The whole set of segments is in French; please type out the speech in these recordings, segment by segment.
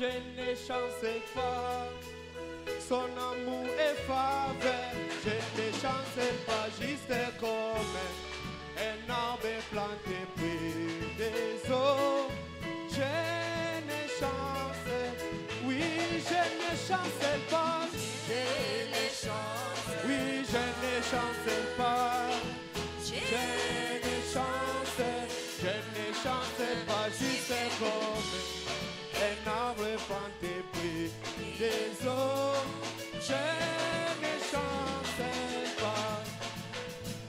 je ne chancelle pas. Son amour est faveur, je ne chancelle pas, juste comme un arbre planté près des eaux. Je ne chancelle, oui, je ne chancelle pas. Oui, je ne chancelle pas. Je ne chancelle pas, juste comme un arbre planté près des eaux. Je ne chancelle pas.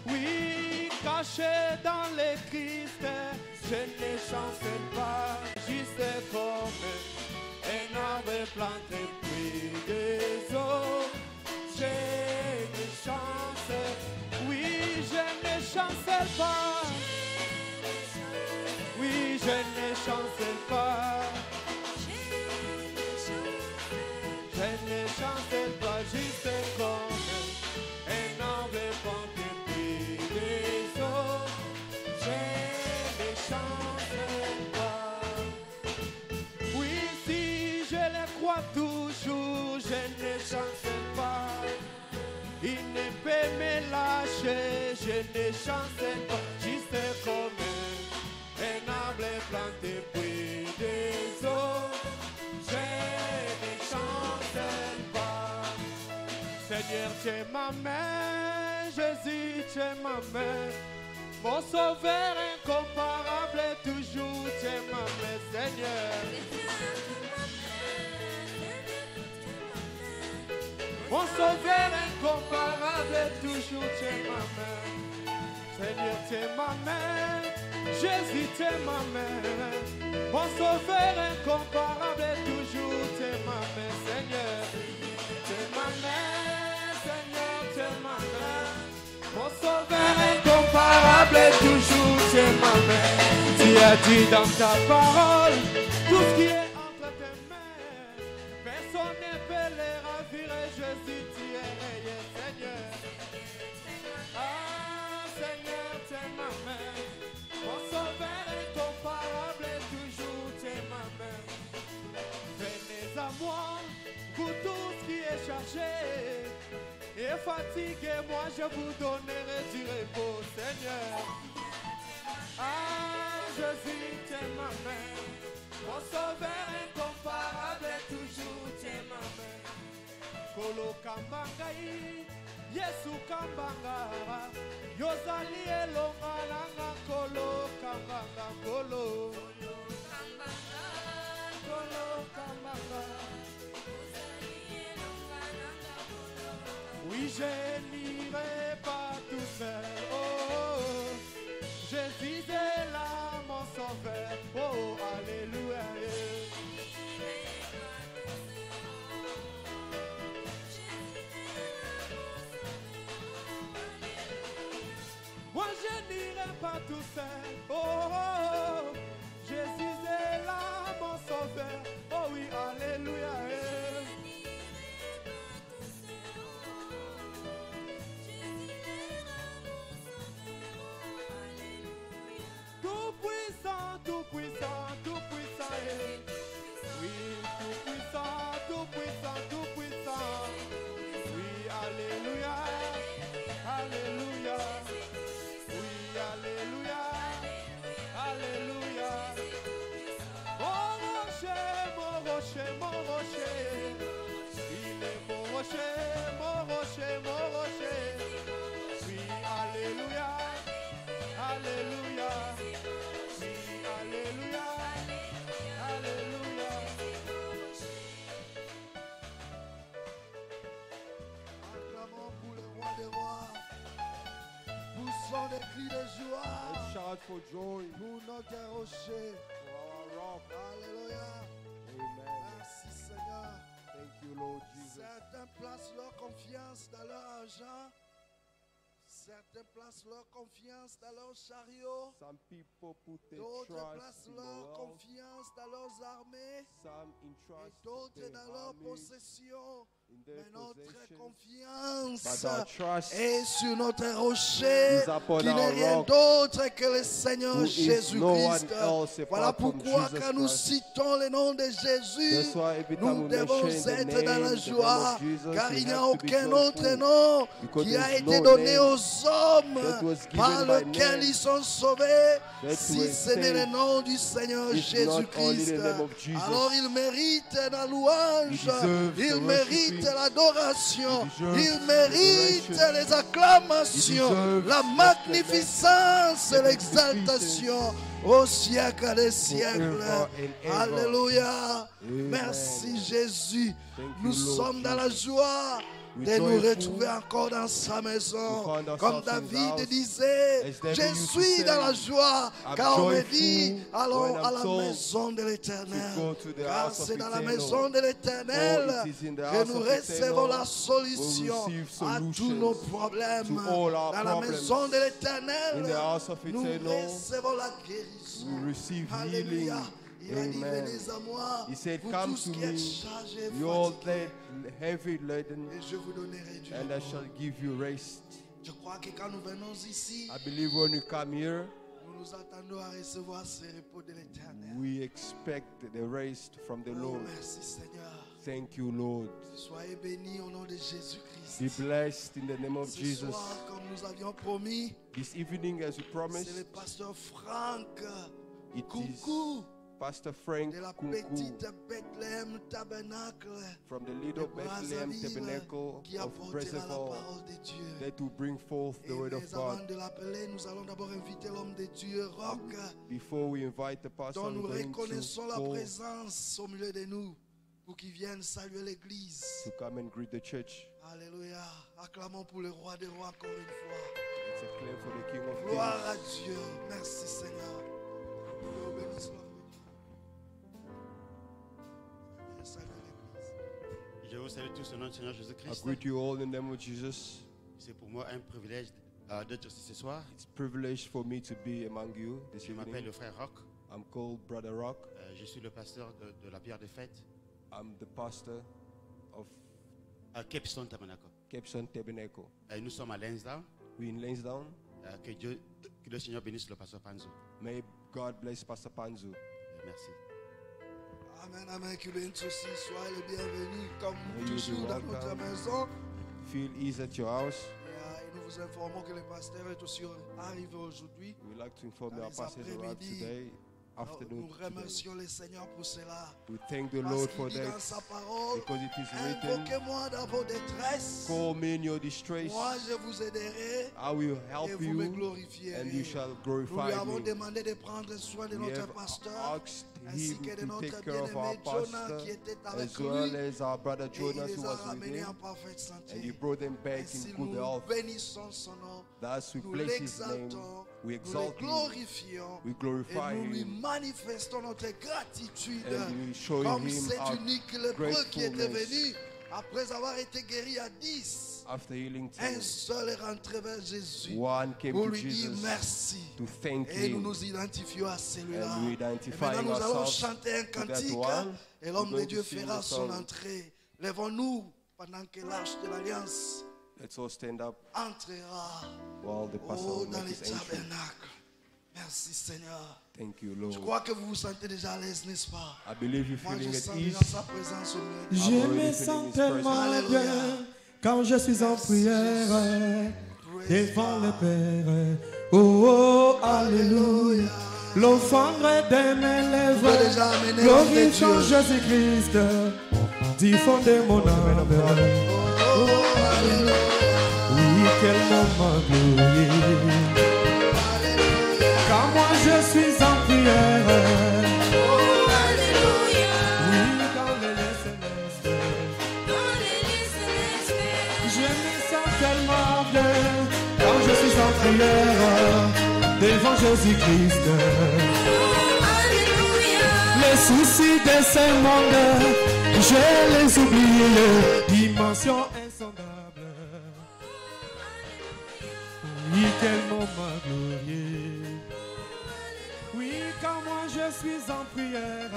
Oui, caché dans le Christ, je ne chancelle pas, juste comme un arbre planté près des eaux. Je ne chancelle, oui, je ne chancelle pas. Oui, je ne chancelle pas. Je ne chancelle pas, juste comme un arbre planté près des eaux. Je ne chancelle pas. Oui, si je le crois toujours, je ne chancelle pas. Il ne peut me lâcher, je ne chancelle pas, juste comme un arbre planté près des eaux. Je ne chancelle pas. Seigneur, tu es ma main, Jésus, tu es ma main. Mon sauveur incomparable, toujours tu es ma main, Seigneur. Mon sauveur incomparable, toujours tu es ma main. Seigneur, tu es ma main. Jésus, tu es ma main. Mon sauveur incomparable, toujours tu es ma main, Seigneur. Tu es ma main, Seigneur, tu es ma main. Mon sauveur incomparable, toujours tu es ma main. Tu as dit dans ta parole, tout ce qui est entre tes mains, personne ne peut les ravirer. Jésus, tu es rayé, Seigneur. Ah, Seigneur, tu es ma main. Mon sauveur incomparable, toujours tu es ma main. Venez à moi, vous tous qui êtes chargés et fatigués, moi je vous donnerai du repos, Seigneur. Ah, Jésus, tu es ma main. Mon sauveur incomparable, toujours tu es ma main. Kolo kambangai, Yesu kambanga, Yozali elonga langa kolo kambanga kolo. Kolo kambanga. Oui, je n'irai pas tout seul. Oh, Jésus est là, mon sauveur. Oh, alléluia. Moi je n'irai pas tout seul. Oh, oh, oh, Jésus est là, mon sauveur. Oh oui, alléluia. Tout puissant, tout puissant, tout puissant. Oui, tout puissant, tout puissant, tout puissant. Oui, alléluia. Alléluia. Alléluia, Alléluia. Mon rocher, mon rocher, il est mon rocher, mon rocher, mon rocher. Oui, Alléluia, Alléluia. Oui, Alléluia, Alléluia. Acclamons pour le roi des rois. Poussons des cris de joie Shout for joy pour notre rocher. for our rock. Alléluia. Amen. Merci Seigneur. Thank you, Lord Jesus. Certains placent leur confiance dans leur argent. Certains placent leur confiance dans leur chariot. Some people put their D'autres trust placent in leur the wealth. confiance dans leurs armées. Some Et entrust d'autres their dans leurs army possessions. their Mais notre possessions. confiance But our trust est sur notre rocher, is upon qui n'est our rien rock, d'autre que le Seigneur who is no one Jésus-Christ. else Voilà apart from pourquoi Jesus quand nous Christ. citons le nom de Jésus, That's why every time nous we devons mention the être dans name, la the joie, name of Jesus, car we il n'y a have to be aucun joyful. autre nom Because qui a there's été no donné name aux hommes that was given par by lequel man ils sont sauvés, that si were ce n'est le saved. nom du Seigneur It's not only Jésus-Christ. the name of Jesus. Alors il mérite la louange, He deserves il the mérite worshiping. l'adoration, He deserves il mérite adoration. les acclamations, He deserves la magnificence et the l'exaltation au siècle des siècles. Forever and ever. Alléluia. Amen. Merci Jésus. Thank Nous you, Lord sommes dans la Jesus. joie We're de nous joyful. retrouver encore dans sa maison. We find ourselves Comme in his David house. disait, As David je used to suis say, dans la joie, I'm car on me joyful dit, allons when I'm à la told maison de l'Éternel. to go to the Car house of c'est dans la eternal. maison de l'Éternel For it is in the que house nous of recevons eternal la solution we'll receive à tous solutions nos problèmes. to all our Dans la problems. maison de l'Éternel, In the house of nous eternal, recevons la guérison. we receive Alléluia. healing. Il a dit, Amen. venez à moi, He said, vous come tous to qui êtes me, chargés et you all fatigués, heavy laden, et je vous donnerai du and I repos. shall give you rest. Je crois que quand nous venons ici, I believe when you come here, nous nous attendons à recevoir ce repos de l'Éternel. we expect the rest from the Oh, Lord. merci Seigneur. Thank you, Lord. Soyez bénis au nom de Jésus-Christ. Be blessed in the name of Ce Jesus. soir, comme nous avions promis, This evening, as we c'est le promised, pasteur Franck it is Coucou Pastor Frank de la Kunku petite Bethléem Tabernacle from the de little Bethlehem Brazzaville Tabernacle qui of apportera la Brazzaville parole de Dieu. that will bring forth Et the word of mais avant God. de l'appeler, nous allons d'abord inviter l'homme de Dieu, Roch, Before we invite the pastor, dont I'm nous going reconnaissons la to call présence au milieu de nous pour qu'il vienne saluer l'Église. to come and greet the church. Alléluia. Acclamons pour le roi des rois encore une fois. Let's acclaim for the King of Gloire Kings. à Dieu. Merci Seigneur. Que Dieu bénisse l'homme de Dieu. Viens saluer l'Église. Je vous salue tous au nom du Seigneur I Jésus-Christ. greet you all in the name of Jesus. C'est pour moi un privilège d'être ici ce soir. It's a privilege for me to be among you this Je m'appelle evening. le frère Roch. I'm called Brother Rock. Je suis le pasteur de la Pierre des Fêtes I'm the pastor of à Cape Stone Tabernacle. Cape Son Tabernacle. Nous sommes à Lansdowne. We're in Lansdowne. Que le Seigneur bénisse le pasteur Panzo. May God bless Pastor Panzu. Merci. Amen, amen. Que bénisse aussi. Soyez les bienvenus comme May you be toujours dans notre welcome. maison. Feel ease at your house. Et nous vous informons que le pasteur est aussi arrivé aujourd'hui. We'd like to inform Dans our les pastors around après-midi, today, Nous afternoon today. remercions le Seigneur pour cela. We thank the Parce Lord qu'il for dit dans that sa parole, because it is written, invoquez-moi dans vos détresses. call me in your distress, Moi, je vous aiderai I will et help vous me you glorifierez. and you shall Nous lui glorify avons me. demandé de prendre soin de We notre have pasteur asked ainsi him que de to notre take care of our bien-aimé Jonah pastor qui était avec as well lui. as our brother Et Jonas il who les a was with ramenés en him, parfaite and he santé. brought them back Ainsi, in nous good health. bénissons son nom, Thus we nous bless his name, l'exaltons, we nous le exalt him, glorifions we et glorify nous lui him, manifestons notre gratitude and we show comme him cet our unique lépreux qui était gratefulness. venu après avoir été guéri à 10. After healing Un 10, seul est rentré vers Jésus one came pour to lui dire Jesus merci. to thank Et nous him, nous identifions à celui-là. and we Et identify maintenant nous allons ourselves chanter un to that cantique one. et l'homme We're de going Dieu to sing fera the son song. entrée. Lèvons-nous pendant que l'arche de l'Alliance Let's all stand up entrera while the pastor will dans make les his entrance. tabernacles. Merci Seigneur. Thank you, Je Lord. crois que vous vous sentez déjà à l'aise, n'est-ce pas? I believe you're Moi, je feeling sens at déjà ease. sa présence au milieu de I'm Je already me feeling sens his tellement presence. Alléluia. bien quand je suis en prière Praise devant le God. Père. Oh, alléluia. L'offrande de mes Tu peux lèvres déjà amener l'homme de glorifiant Dieu. Jésus-Christ. Diffondez mon âme. Oh, alléluia. Oui, quel moment glorieux. Quand moi je suis en prière. Oui, dans les lieux célestes. Je me sens tellement bien quand je suis en prière devant Jésus-Christ. Les soucis de ce monde, je les oublie. Dimension insondable. Oui, quel moment glorieux. Oui, quand moi je suis en prière.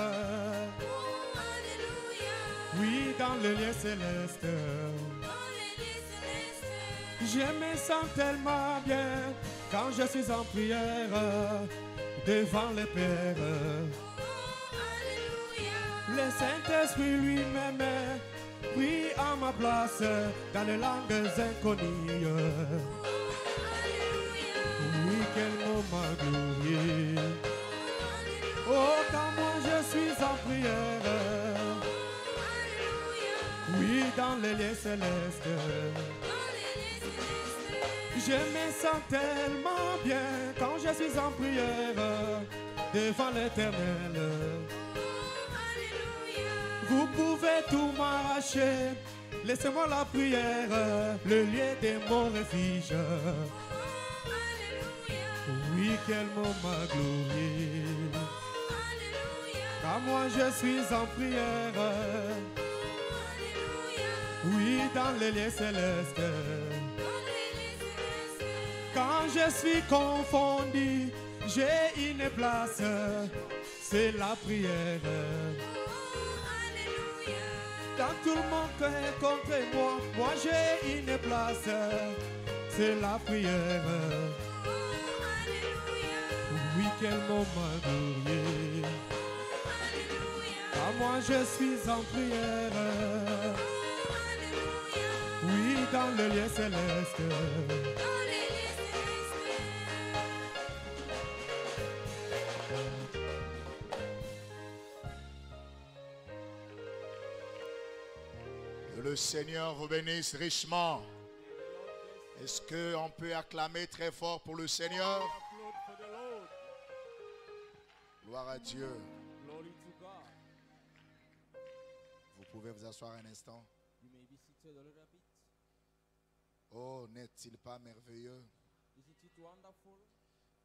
Oui, dans le lieu céleste. Je me sens tellement bien quand je suis en prière devant le Père. Le Saint-Esprit lui-même prie à ma place dans les langues inconnues. Oui, quel moment glorieux. Oh, quand moi je suis en prière. Oui, dans les lieux célestes. Je me sens tellement bien quand je suis en prière devant l'Éternel. Vous pouvez tout m'arracher, laissez-moi la prière, le lieu de mon refuge. Oui, quel moment glorieux. Quand moi je suis en prière. Oui, dans les lieux célestes. Quand je suis confondu, j'ai une place, c'est la prière. Quand tout le monde est contre moi, moi j'ai une place, c'est la prière. Oui, quel moment glorieux. Quand moi je suis en prière. Oui, dans le lieu céleste. Que le Seigneur vous bénisse richement. Est-ce qu'on peut acclamer très fort pour le Seigneur? Gloire à Dieu. Vous pouvez vous asseoir un instant. Oh, n'est-il pas merveilleux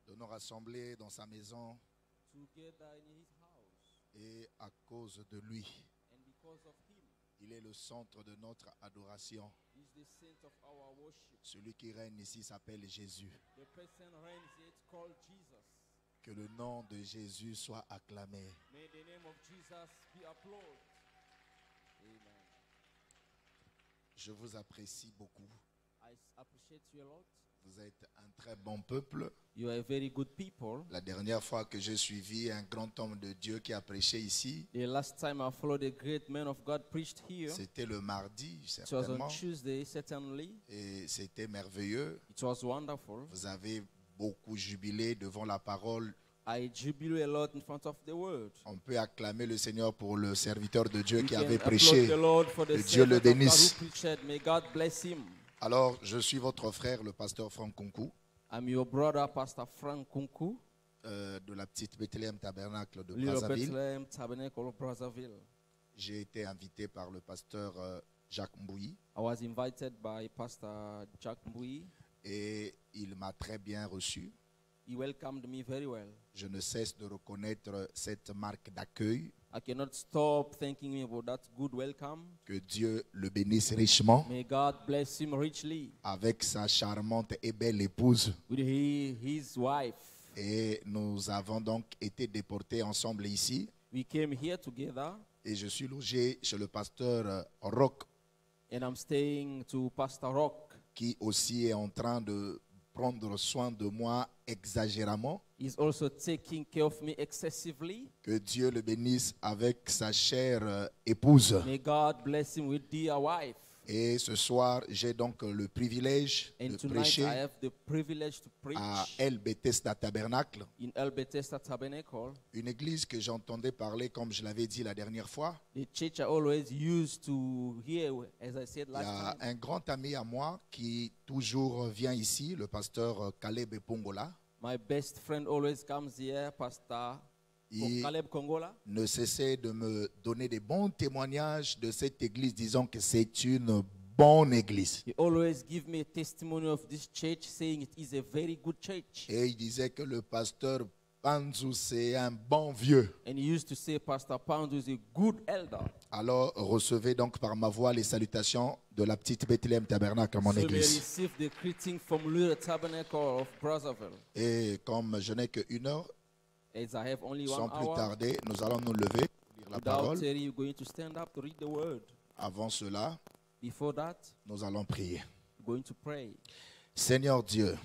de nous rassembler dans sa maison et à cause de lui. Il est le centre de notre adoration. Celui qui règne ici s'appelle Jésus. Que le nom de Jésus soit acclamé. Je vous apprécie beaucoup. Vous êtes un très bon peuple. You are a very good people. La dernière fois que j'ai suivi un grand homme de Dieu qui a prêché ici, The last time I followed a great man of God preached here, c'était le mardi, it was on certainement. Tuesday, certainly. Et c'était merveilleux. It was wonderful. Vous avez beaucoup jubilé devant la parole. I jubilate a lot in front of the word. On peut acclamer le Seigneur pour le serviteur de Dieu We qui can avait applaud prêché. the Lord for the Que Dieu le servant of God bénisse. who preached. May God bless him. Alors, je suis votre frère, le pasteur Franck Kunku, I'm your brother, Pastor Frank Kunku, de la petite Bethléem Tabernacle de Little Brazzaville. Bethlehem Tabernacle of Brazzaville. J'ai été invité par le pasteur Jacques Mbouyi I was invited by Pastor Jack Mbui. et il m'a très bien reçu. He welcomed me very well. Je ne cesse de reconnaître cette marque d'accueil. I cannot stop thanking him for that good welcome. Que Dieu le bénisse richement May God bless him richly avec sa charmante et belle épouse. with his wife. Et nous avons donc été déportés ensemble ici. We came here together, Et je suis logé chez le pasteur Roch, and I'm staying to Pastor Rock. qui aussi est en train de prendre soin de moi exagérément. He's also taking care of me excessively. Que Dieu le bénisse avec sa chère épouse. May God bless him with dear wife. Et ce soir, j'ai donc le privilège And de tonight prêcher I have the privilege to preach à El Bethesda Tabernacle, in El Bethesda Tabernacle, une église que j'entendais parler, comme je l'avais dit la dernière fois. the church I always used to hear, as I said Il y a last time. un grand ami à moi qui toujours vient ici, le pasteur Caleb Pongola. My best friend always comes here, Pastor Il Caleb Kongola. ne cessait de me donner des bons témoignages de cette église, disant que c'est une bonne église. He always give me a testimony of this church, saying it is a very good church. Et il disait que le pasteur Panzu, c'est un bon vieux. And he used to say Pastor Pound is a good elder. Alors, recevez donc par ma voix les salutations de la petite Bethléem Tabernacle, mon So we église. receive the greeting from Little Tabernacle of Brazzaville. Et comme je n'ai qu'une heure, As I have only sans 1 plus hour, tarder, nous allons nous lever, lire la Without parole. tarrying, you're going to stand up to read the word. Avant cela, Before that, nous allons prier. you're going to pray. Seigneur Dieu,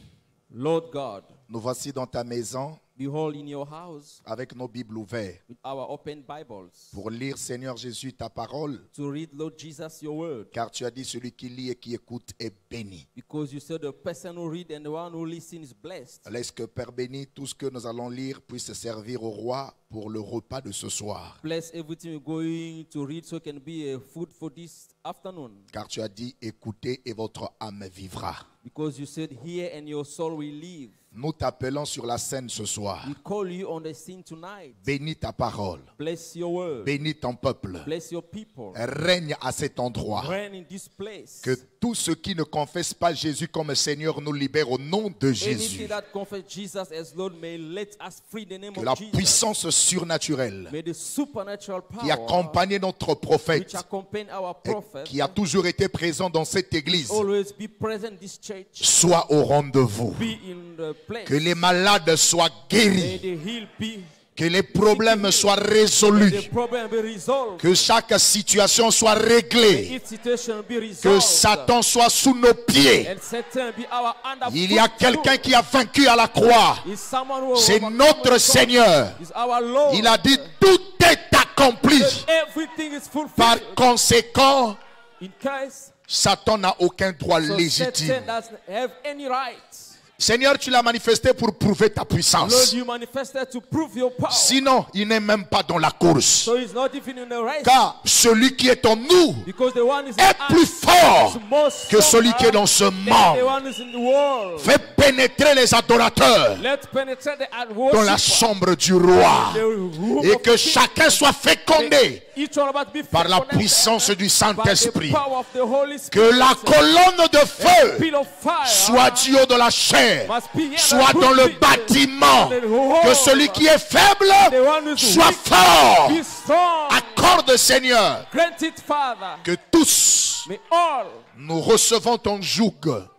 Lord God, nous voici dans ta maison behold in your house avec nos Bibles ouvertes with our open Bibles pour lire, Seigneur Jésus, ta parole. to read, Lord Jesus, your word. Car tu as dit, celui qui lit et qui écoute est béni. Because you said the person who read and the one who listens is blessed. Laisse que, Père béni, tout ce que nous allons lire puisse servir au roi pour le repas de ce soir. Bless everything you're going to read so it can be a food for this afternoon. Car tu as dit, écoutez et votre âme vivra. Because you said, hear and your soul will live. Nous t'appelons sur la scène ce soir. We call you on the scene tonight. Bénis ta parole. Bless your word. Bénis ton peuple. Bless your people. Règne à cet endroit. Reign in this place. Que tous ceux qui ne confessent pas Jésus comme Seigneur nous libèrent au nom de Jésus. Anything that confess Jesus as Lord may let us free the name Que of la Jesus. puissance surnaturelle May the supernatural qui power accompagnait notre which prophète accompany our et prophet qui a toujours été présent dans cette église always be present in this church. soit au rendez-vous. Be in the place. Que les malades soient May guéris. the heal be. Que les problèmes soient May résolus. the problem be resolved. Que chaque situation soit réglée. Each situation be resolved. Que Satan soit sous nos pieds. And Satan be our underfoot. Il y a quelqu'un qui a vaincu à la croix. Is someone who C'est overcome notre the cross. Seigneur. Is our Lord. Il a dit tout est accompli. Everything is fulfilled. Par conséquent, In case Satan n'a aucun droit so légitime. Satan doesn't have any rights. Seigneur, tu l'as manifesté pour prouver ta Lord, puissance. you manifested to prove your power. Sinon, il n'est même pas dans la course. So he's not even in the race. Car celui qui est en nous Because the one is in est plus us fort is more que celui qui est stronger dans ce than the monde. one is in the world. Fais pénétrer les adorateurs Let's penetrate the dans la worship. chambre du roi. The room Et of que the king. chacun soit fécondé Each one of us be par la connected puissance du by the Saint-Esprit. power of the Holy Que Spirit. la colonne de feu Pit of fire soit du haut de la chair, must be here soit that dans le could be bâtiment. the whole Que celui qui est faible the one who's soit weak fort. be strong. Accorde, Seigneur, Grant it, Father. que tous May all nous recevons ton joug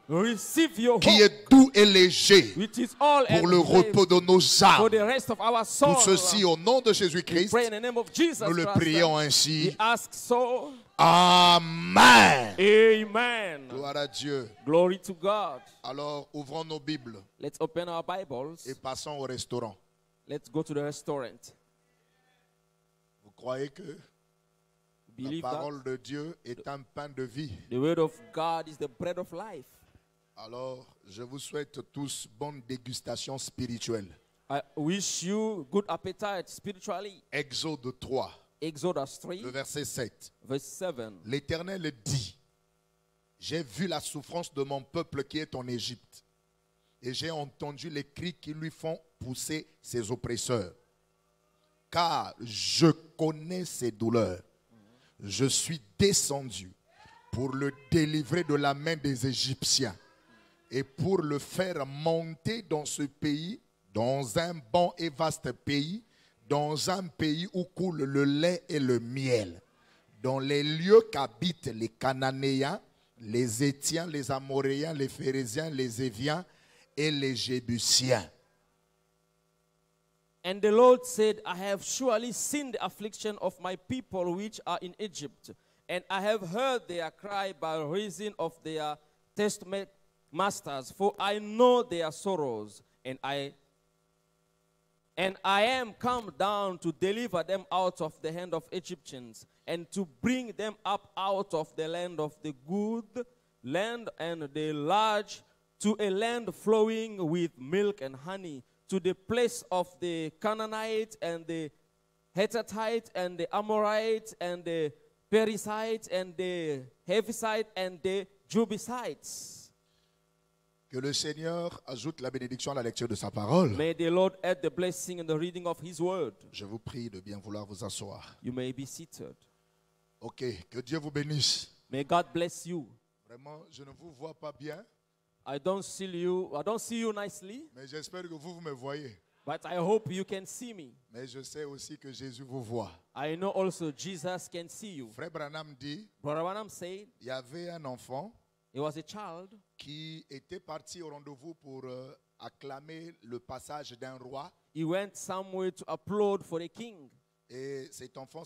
receive your qui hope, est doux et léger which is all pour and le repos de nos for âmes. the rest of our soul. Tout ceci au nom de We Jésus-Christ, pray in the name of Jesus nous le Christ. prions We ainsi. ask so. Amen. Amen. Gloire à Dieu. Glory to God. Alors, ouvrons nos Bibles Let's open our Bibles. et passons au restaurant. Let's go to the restaurant. Vous croyez que la Believe that parole de Dieu est un pain de vie? the word of God is the bread of life. Alors, je vous souhaite tous bonne dégustation spirituelle. I wish you good appetite spiritually. Exode 3, Exodus 3, le verset 7. verse 7. L'Éternel dit, j'ai vu la souffrance de mon peuple qui est en Égypte, et j'ai entendu les cris qui lui font pousser ses oppresseurs. Car je connais ses douleurs. Je suis descendu pour le délivrer de la main des Égyptiens et pour le faire monter dans ce pays, dans un bon et vaste pays, dans un pays où coule le lait et le miel, dans les lieux qu'habitent les Cananéens, les Étiens, les Amoréens, les Phérésiens, les Éviens et les Jébusiens. And the Lord said, I have surely seen the affliction of my people which are in Egypt, and I have heard their cry by reason of their taskmasters, for I know their sorrows, and I am come down to deliver them out of the hand of Egyptians, and to bring them up out of the land of the good land and the large, to a land flowing with milk and honey, to the place of the Canaanite and the Hittite and the Amorite and the Perizzite and the Hevite and the Jebusites. Que le Seigneur ajoute la bénédiction à la lecture de sa parole. May the Lord add the blessing and the reading of His word. Je vous prie de bien vouloir vous asseoir. You may be seated. Ok, que Dieu vous bénisse. May God bless you. Vraiment, je ne vous vois pas bien, I don't see you nicely, mais j'espère que vous me voyez. but I hope you can see me. Mais je sais aussi que Jésus vous voit. I know also Jesus can see you. Frère Branham dit, Brother Branham said il y avait un enfant he was a child qui était parti au rendez-vous pour acclamer le passage d'un roi. he went somewhere to applaud for a king. Et cet enfant,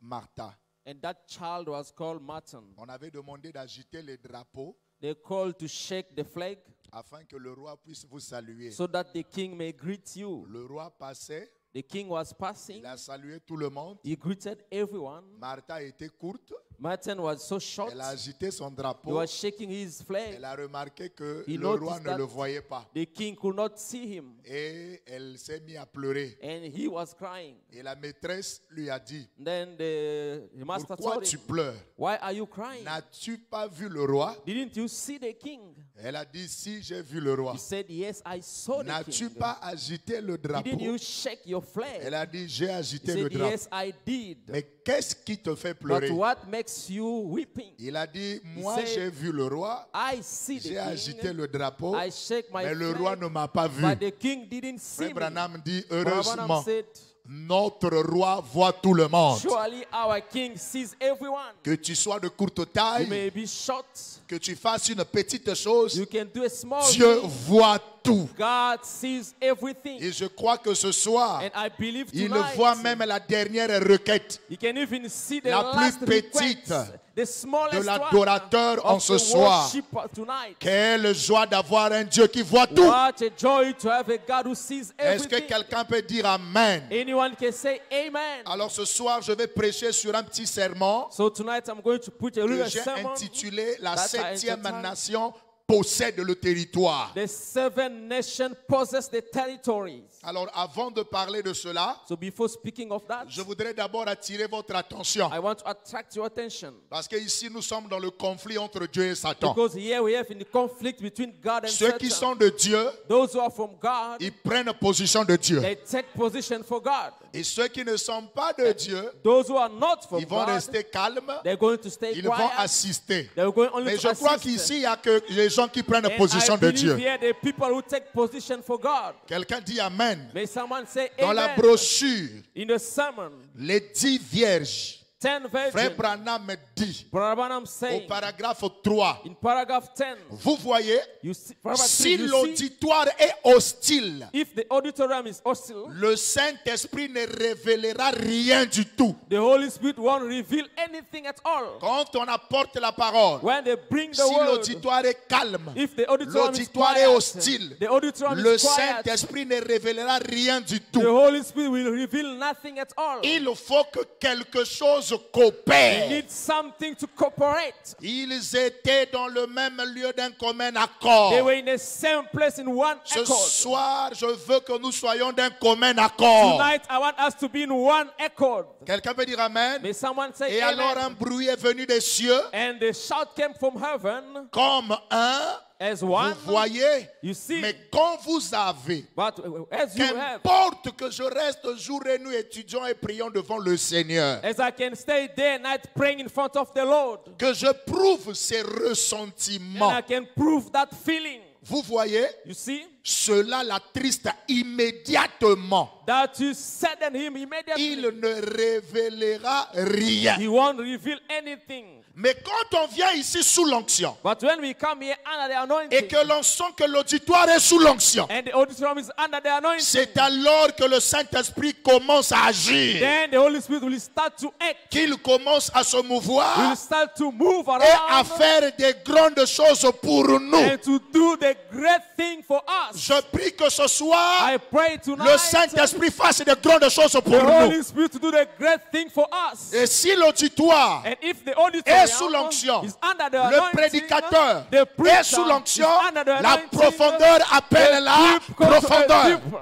Martha. And that child was called Martin. On avait demandé d'agiter les drapeaux They called to shake the flag afin que le roi puisse vous saluer. so that the king may greet you. Le roi passait, The king was passing. il a salué tout le monde. He greeted everyone. Martha était courte, Martin was so short. elle a agité son He drapeau. was shaking his flag. Elle a remarqué que He le roi noticed ne that le voyait pas. the king could not see him. Et elle s'est mise à pleurer. And he was crying. Et la maîtresse lui a dit, Then the master pourquoi told tu him, pleures? why are you crying? N'as-tu pas vu le roi? Didn't you see the king? Elle a dit, si, j'ai vu le roi. He said, yes, I saw the N'as-tu king. pas agité le Didn't drapeau? you shake your flag? Elle a dit, j'ai He agité said, le drapeau. yes, I did. Mais qu'est-ce qui te fait But pleurer? what makes you weeping? Il a dit, moi said, j'ai vu le roi, I see the j'ai agité king. le drapeau, I shake my mais le roi flag, ne m'a pas vu. but the king didn't see Frère me. Branham dit, Brother Branham heureusement, said, notre roi voit tout le monde. surely our king sees everyone. Que tu sois de courte You taille, may be short. que tu fasses une petite chose, You can do a small Dieu thing. voit tout. God sees everything. Et je crois que ce soir, And I believe il tonight, voit même la dernière requête you can even see the la plus last petite request, the smallest de l'adorateur one en of ce the soir. worshiper tonight. Quelle joie d'avoir un Dieu qui voit tout. What a joy to have a God who sees Est-ce que everything. quelqu'un peut dire Amen? Anyone can say amen. Alors ce soir, je vais prêcher sur un petit sermon So tonight I'm going to put a que little j'ai sermon. intitulé La that I septième entitled nation possède le territoire. The 7 nations possess the territories. Alors avant de parler de cela, So before speaking of that, je voudrais d'abord attirer votre attention. I want to attract your attention. Parce que ici nous sommes dans le conflit entre Dieu et Satan. Because here we have in the conflict between God and Ceux qui Satan. sont de Dieu, Those who are from God, ils prennent position de Dieu. they take position for God. Et ceux qui ne sont pas de Dieu, Those who are not from ils vont God, rester calmes, they're going to stay ils vont quiet. assister. They're going only Mais to je crois assist. qu'ici, il n'y a que les gens qui prennent And position I de believe Dieu. here the people who take position for God. Quelqu'un dit Amen. May someone say Dans la amen. brochure, In the sermon, les 10 vierges, 10 Frère virgins, Branham dit Brother Branham au saying, paragraphe 3, in paragraph 10, vous voyez, you see, paragraph si 3, you see, l'auditoire est hostile, if the auditorium is hostile, le Saint-Esprit ne révélera rien du tout. the Holy Spirit won't reveal anything at all. Quand on apporte la parole, When they bring the si word, l'auditoire est calme, if the auditorium is l'auditoire est quiet, hostile, the auditorium le is quiet, Saint-Esprit ne révélera rien du the tout. Holy Spirit will reveal nothing at all. Il faut que quelque chose coopère. He needs something to cooperate. Ils étaient dans le même lieu d'un commun accord. They were in the same place in one Ce accord. soir, je veux que nous soyons d'un commun accord. Tonight, I want us to be in one accord. Quelqu'un peut dire Amen? May someone say Et alors un amen. bruit est venu des cieux And the shout came from heaven comme un, as vous one. voyez, You see, mais quand vous avez, but as you have, qu'importe que je reste jour et nuit étudiant et priant devant le Seigneur, as I can stay day and night praying in front of the Lord, que je prouve ces and ressentiments, I can prove that feeling. vous voyez, You see, cela l'attriste immédiatement. that you sadden him Il immediately. ne révélera rien. He won't reveal anything. Mais quand on vient ici sous l'onction, But when we come here under the anointing, et que l'on sent que l'auditoire est sous l'onction, and the auditorium is under the anointing, c'est alors que le Saint-Esprit commence à agir, then the Holy Spirit will start to act. qu'il commence à se mouvoir Will start to move et à around faire des grandes choses pour nous. and to do the great thing for us. Je prie que ce soir, I pray le tonight Saint-Esprit fasse des grandes choses the pour nous. Holy Spirit to do the great thing for us. Et si l'auditoire And if the est auditorium sous l'onction, is under the le anointing, prédicateur the est preacher sous l'onction, is under the la anointing, profondeur appelle the la deep goes to the profondeur. deep.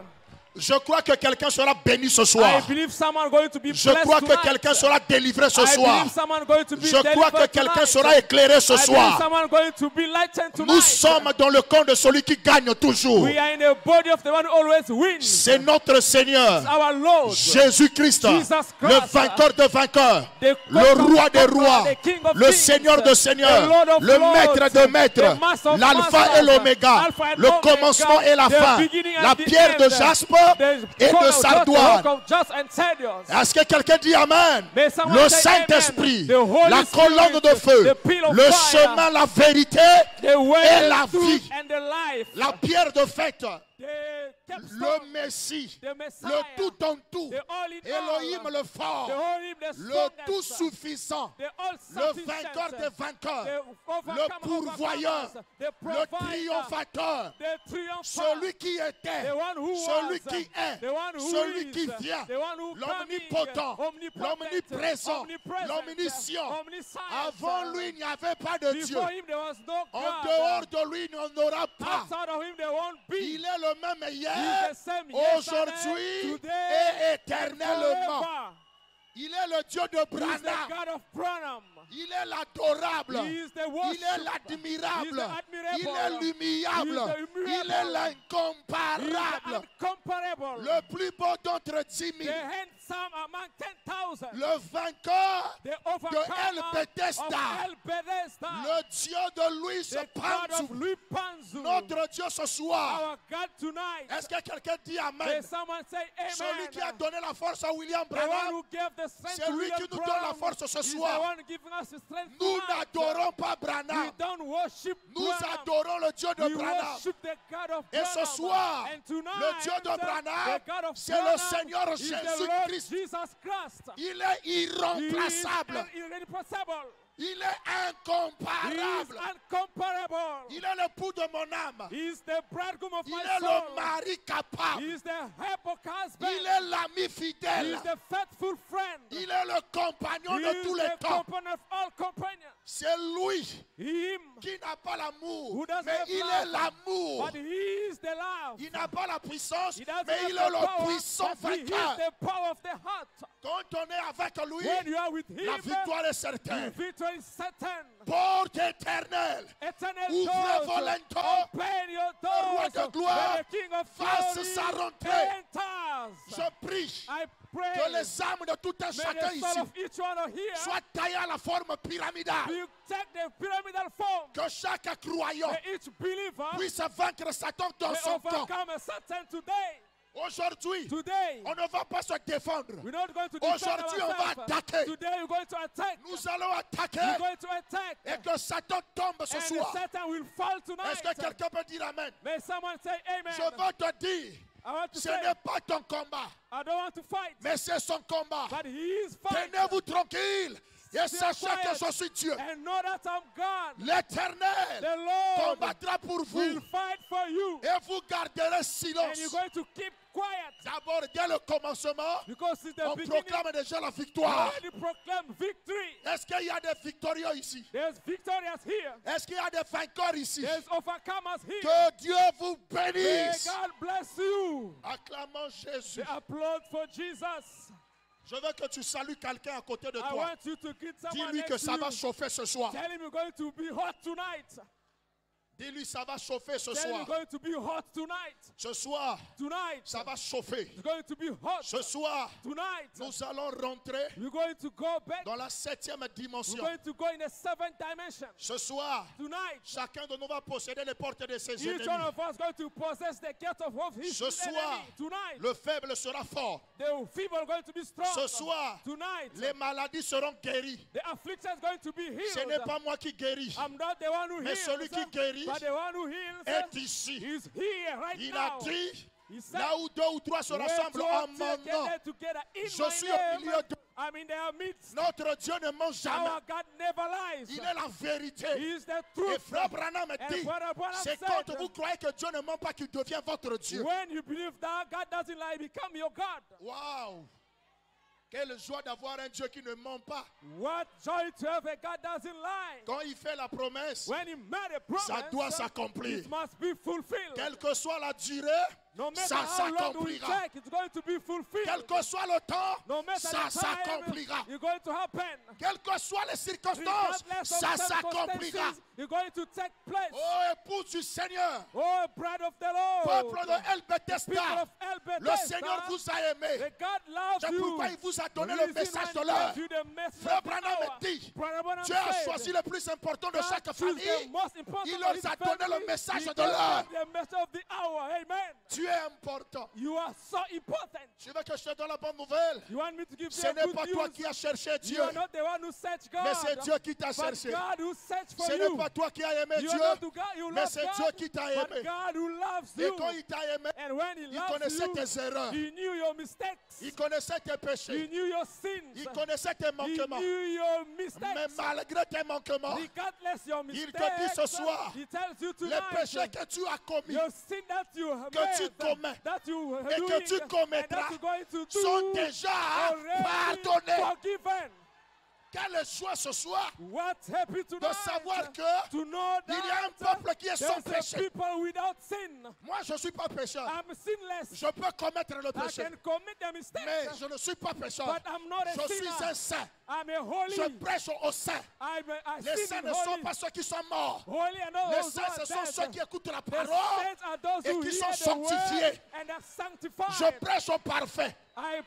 Je crois que quelqu'un sera béni ce I soir. believe someone going to be Je blessed crois que tonight. quelqu'un sera délivré ce I soir. believe someone going to be Je crois que delivered quelqu'un tonight. sera éclairé ce I believe soir. someone going to be lightened tonight. Nous sommes dans le camp de celui qui gagne toujours. We are in the body of the one who always wins. C'est notre Seigneur, Our Lord, Jésus-Christ, Jesus Christ, le vainqueur de vainqueurs, the le roi des conqueror, rois, the King of le kings, Seigneur de the seigneurs, Lord of le lords, maître de maîtres, the master of l'alpha masters, et l'oméga, Alpha and le Omega, commencement et la the fin, beginning and la the pierre de end, jaspe the et stone de of sardoine. the rock of just and Sardius. Est-ce que quelqu'un dit Amen? May someone Le say Saint-Esprit, amen. The Holy la Spirit, colonne de feu, the pillar of le fire, chemin, la vérité the way, et la the truth, vie, and the life, la pierre de fête. the capstone, le Messie, the Messiah, le tout en tout, the all in Elohim all, le fort, the Elohim the le tout strongest, suffisant, the le all-sufficient, vainqueur des vainqueurs, the overcomer le pourvoyeur, overcomers, the le provider, triomphateur, the triumpher, celui qui était, the one who celui was, qui est, the one who celui is, qui vient, the one who l'omnipotent, coming, l'omniprésent, omnipresent, l'omniscient. omniscient. Avant lui, il n'y avait pas de Dieu. Before him there was no En God. dehors de lui, il n'y en aura pas. Outside of him there won't be. Il est le même He hier, is the same yesterday, aujourd'hui today, et éternellement. forever. Il est le Dieu de He is the Branham. God of Branham. Il est l'adorable. He is the Il est worship. l'admirable. He is the admirable. Il est l'humiliable. He is the Il est humiliable. He is l'incomparable. the incomparable. Le plus beau d'entre 10 The 000. handsome among 10,000. Le vainqueur The de overcomer El of Bethesda. El Bethesda. Le Dieu de Louis The God of Panzu. Louis Panzu. Notre Dieu ce soir. Our God tonight. Est-ce que quelqu'un dit May Amen? someone say amen. Celui qui a donné la force à William The one Branham, who gave the strength c'est to lui William qui nous donne Branham la force ce is the soir. one giving us the strength Nous tonight. n'adorons pas We Branham. don't worship Nous Branham. adorons le Dieu de We Branham. worship the God of Et ce Branham. soir, And tonight, le Dieu de Branham, the God of c'est le Branham Seigneur is the Lord Jésus-Christ. Jesus Christ. Il est He is irremplaçable. irreplaceable. Il est He is incomparable. incomparable. Il est l'époux de mon âme. He is the bridegroom of Il my est soul. le mari He capable. is the helper husband. Il est l'ami He fidèle. is the faithful friend. Il est le compagnon He de is tous les the temps. companion of all companions. C'est lui Him. qui n'a pas l'amour, Who doesn't mais have il love, est l'amour. But he is the love. Il n'a pas la puissance, He doesn't mais have il the est le power, puissant but he is vainqueur. the power of the heart. Quand on est avec lui, When you are with la him, victoire est the certaine. victory is certain. Porte éternelle, Eternal ouvrez vos doors. linteaux. Open your roi doors. de gloire Let the King of fasse glory sa rentrée. enters. Je prie I que pray. les âmes de tout un May chacun the soul ici of each one of here soient taillées à la forme pyramidale. you take the pyramidal form. Que chaque croyant May each believer puisse vaincre Satan dans may son camp. overcome a Satan today. Aujourd'hui, Today, on ne va pas se défendre. we're not going to defend Aujourd'hui, on va ourselves. attaquer. Today, we're going to attack. Nous allons We're attaquer going to attack. et que Satan tombe ce And soir. Satan will fall Est-ce tonight. que quelqu'un peut dire Amen? May someone say amen. Je veux te dire, I want to ce say, n'est pas ton combat, I don't want to fight, mais c'est son combat. but he is fighting. Tenez-vous tranquille et sachez que quiet je suis Dieu. and know that I'm God. L'Éternel The Lord combattra pour will vous fight for you. et vous garderez And silence. you're going to keep quiet D'abord, dès le commencement, because it's the on beginning. proclame déjà la We victoire. already proclaim victory. Est-ce qu'il y a des victorieux ici? There's victorious here. Est-ce qu'il y a des vainqueurs ici? There's overcomers here. Que Dieu vous May bénisse. God bless you. Acclamons Jésus. The applaud for Jesus. Je veux que tu salues quelqu'un à côté de I toi. want you to greet someone Dis-lui que next ça to va you. chauffer ce soir. Tell him you're going to be hot tonight. Dis-lui ça va chauffer ce Tell him soir. you're going to be hot tonight. Ce soir, Tonight. ça va chauffer. It's going to be hot. Ce soir, Tonight. nous allons rentrer We're going to go back. dans la 7e We're dimension. going to go in the seventh dimension. Ce soir, Tonight. chacun de nous va posséder les portes de ses Each one ennemis. of us going to possess the gate of his Ce soir, enemy. Tonight. le faible sera fort. The feeble are going to be strong. Ce soir, Tonight. les maladies seront guéries. The affliction is going to be Ce healed. n'est pas moi qui guéris. I'm not the one who Mais heals. celui qui guérit but the one who heals est ici. is here right Il now. a dit, He said, là où deux ou trois se "Where rassemblent two en or mon three nom, gathered together in je my suis au name, milieu de... I'm in their midst." Notre Dieu ne ment jamais. Our God never lies. Il est la vérité. He is the Et truth. frère Branham me And dit, Brother Branham c'est said, quand vous croyez que Dieu ne ment pas qu'il devient votre Dieu. When you believe that God doesn't lie, become your God. Waouh! Quelle joie d'avoir un Dieu qui ne ment pas. What joy to have a God doesn't lie. Quand il fait la promesse, When he made a promise, ça doit s'accomplir. it must be fulfilled. Quelle que soit la durée, No matter ça how long we s'accomplira. take, it's going to be fulfilled. Quel que soit le temps, No matter ça the time, s'accomplira. it's going to happen. Quelles que soient les circonstances, Regardless of ça s'accomplira. circumstances, it's going to take place. Oh, épouse du Seigneur, Oh, bride of the Lord, peuple de El people Bethesda, of El le Bethesda, Seigneur vous a aimé. the God loves C'est you. pourquoi il vous a donné The le reason message why de he l'heure. gave you the message Frère of the Branham hour. dit, Brother Branham Dieu a said, choisi le plus important de God chaque chose the famille. most important Il of leur his a donné family. le message He de gave l'heure. them the message of the hour. Amen. Dieu Tu es important. You are so important. Tu veux que je te donne la bonne nouvelle? You want me to give Ce you n'est good pas toi news? qui as cherché You Dieu, are not the one who searched God. mais c'est Dieu qui t'a but cherché. God who searched for Ce you. n'est pas toi qui as aimé You are Dieu, not the God who mais loves c'est God, Dieu qui t'a but aimé. God who loves Et you. quand il t'a aimé, And when He il loves connaissait you, tes erreurs, He knew your mistakes. il connaissait tes He péchés, knew your sins. il connaissait tes He manquements. knew your Mais mistakes. malgré tes manquements, Regardless your il mistakes, te dit ce soir, He tells you les tonight, péchés que tu as commis your sin that you have que tu made, commets that you are et que doing, tu and commettras that you're going to do, sont déjà already pardonnés. forgiven. Quelle joie ce soir What's happy de tonight? savoir que To know il y a un that peuple qui est sans there's a péché. people without sin. Moi, je ne suis pas pécheur. I'm sinless. Je peux commettre le I péché, can commit the mistakes, mais je ne suis pas pécheur. but I'm not a Je suis sinner. un saint. I'm a holy. Je prêche aux saints. I Les sin saints in ne sont holy. pas ceux qui sont morts. Holy and all Les those who saints, are ce sont dead. ceux qui écoutent la The parole saints are those et who qui hear sont the sanctifiés. word and are sanctified. Je prêche au parfait. I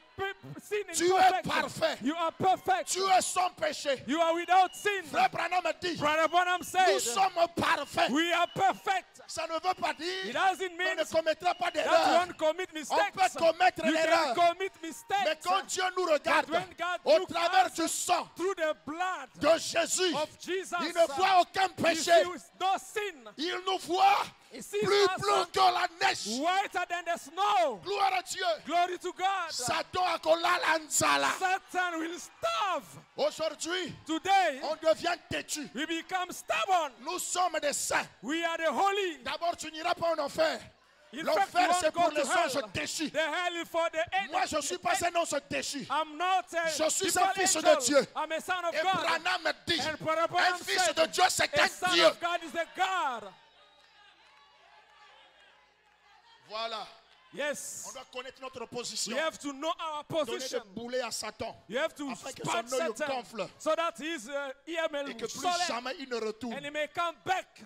sin in Tu es perfection. parfait. You are perfect. Tu es sans péché. You are without sin. Frère Branham me dit, Brother Bonham nous said, sommes parfaits. we are perfect. Ça ne veut pas It dire doesn't qu'on mean ne commettra pas that you d'erreur. won't commit mistakes. On peut commettre You l'erreur. can commit Mais mistakes. quand Dieu nous regarde But when God au looks travers us du sang through the blood de Jésus, of Jesus, il ne voit aucun he péché. sees no sin. Il nous voit He sees plus us blanc que la neige. whiter than the snow. Gloire à Dieu. Glory to God. Satan a kolala nzala. Satan will starve. Aujourd'hui, Today, on devient têtu. we become stubborn. Nous sommes des saints. We are the holy. D'abord, tu n'iras pas en enfer. In fact, L'enfer, you c'est won't pour go les to anges hell. déchus. The hell is for the angels. Moi, je ne suis pas un ange déchu. I'm not a Je suis people un fils de angel. Dieu. I'm a son of Et God. Branham me dit, And Brother un Branham fils said, de Dieu, c'est a un son Dieu. of God is a God. Voilà. On Yes. doit connaître notre position. We have to know our Donner position. des boulets à Satan. You have to Afin que spark son œil Satan gonfle. so that his ear may Et que plus swell jamais il ne retourne. and he may come back.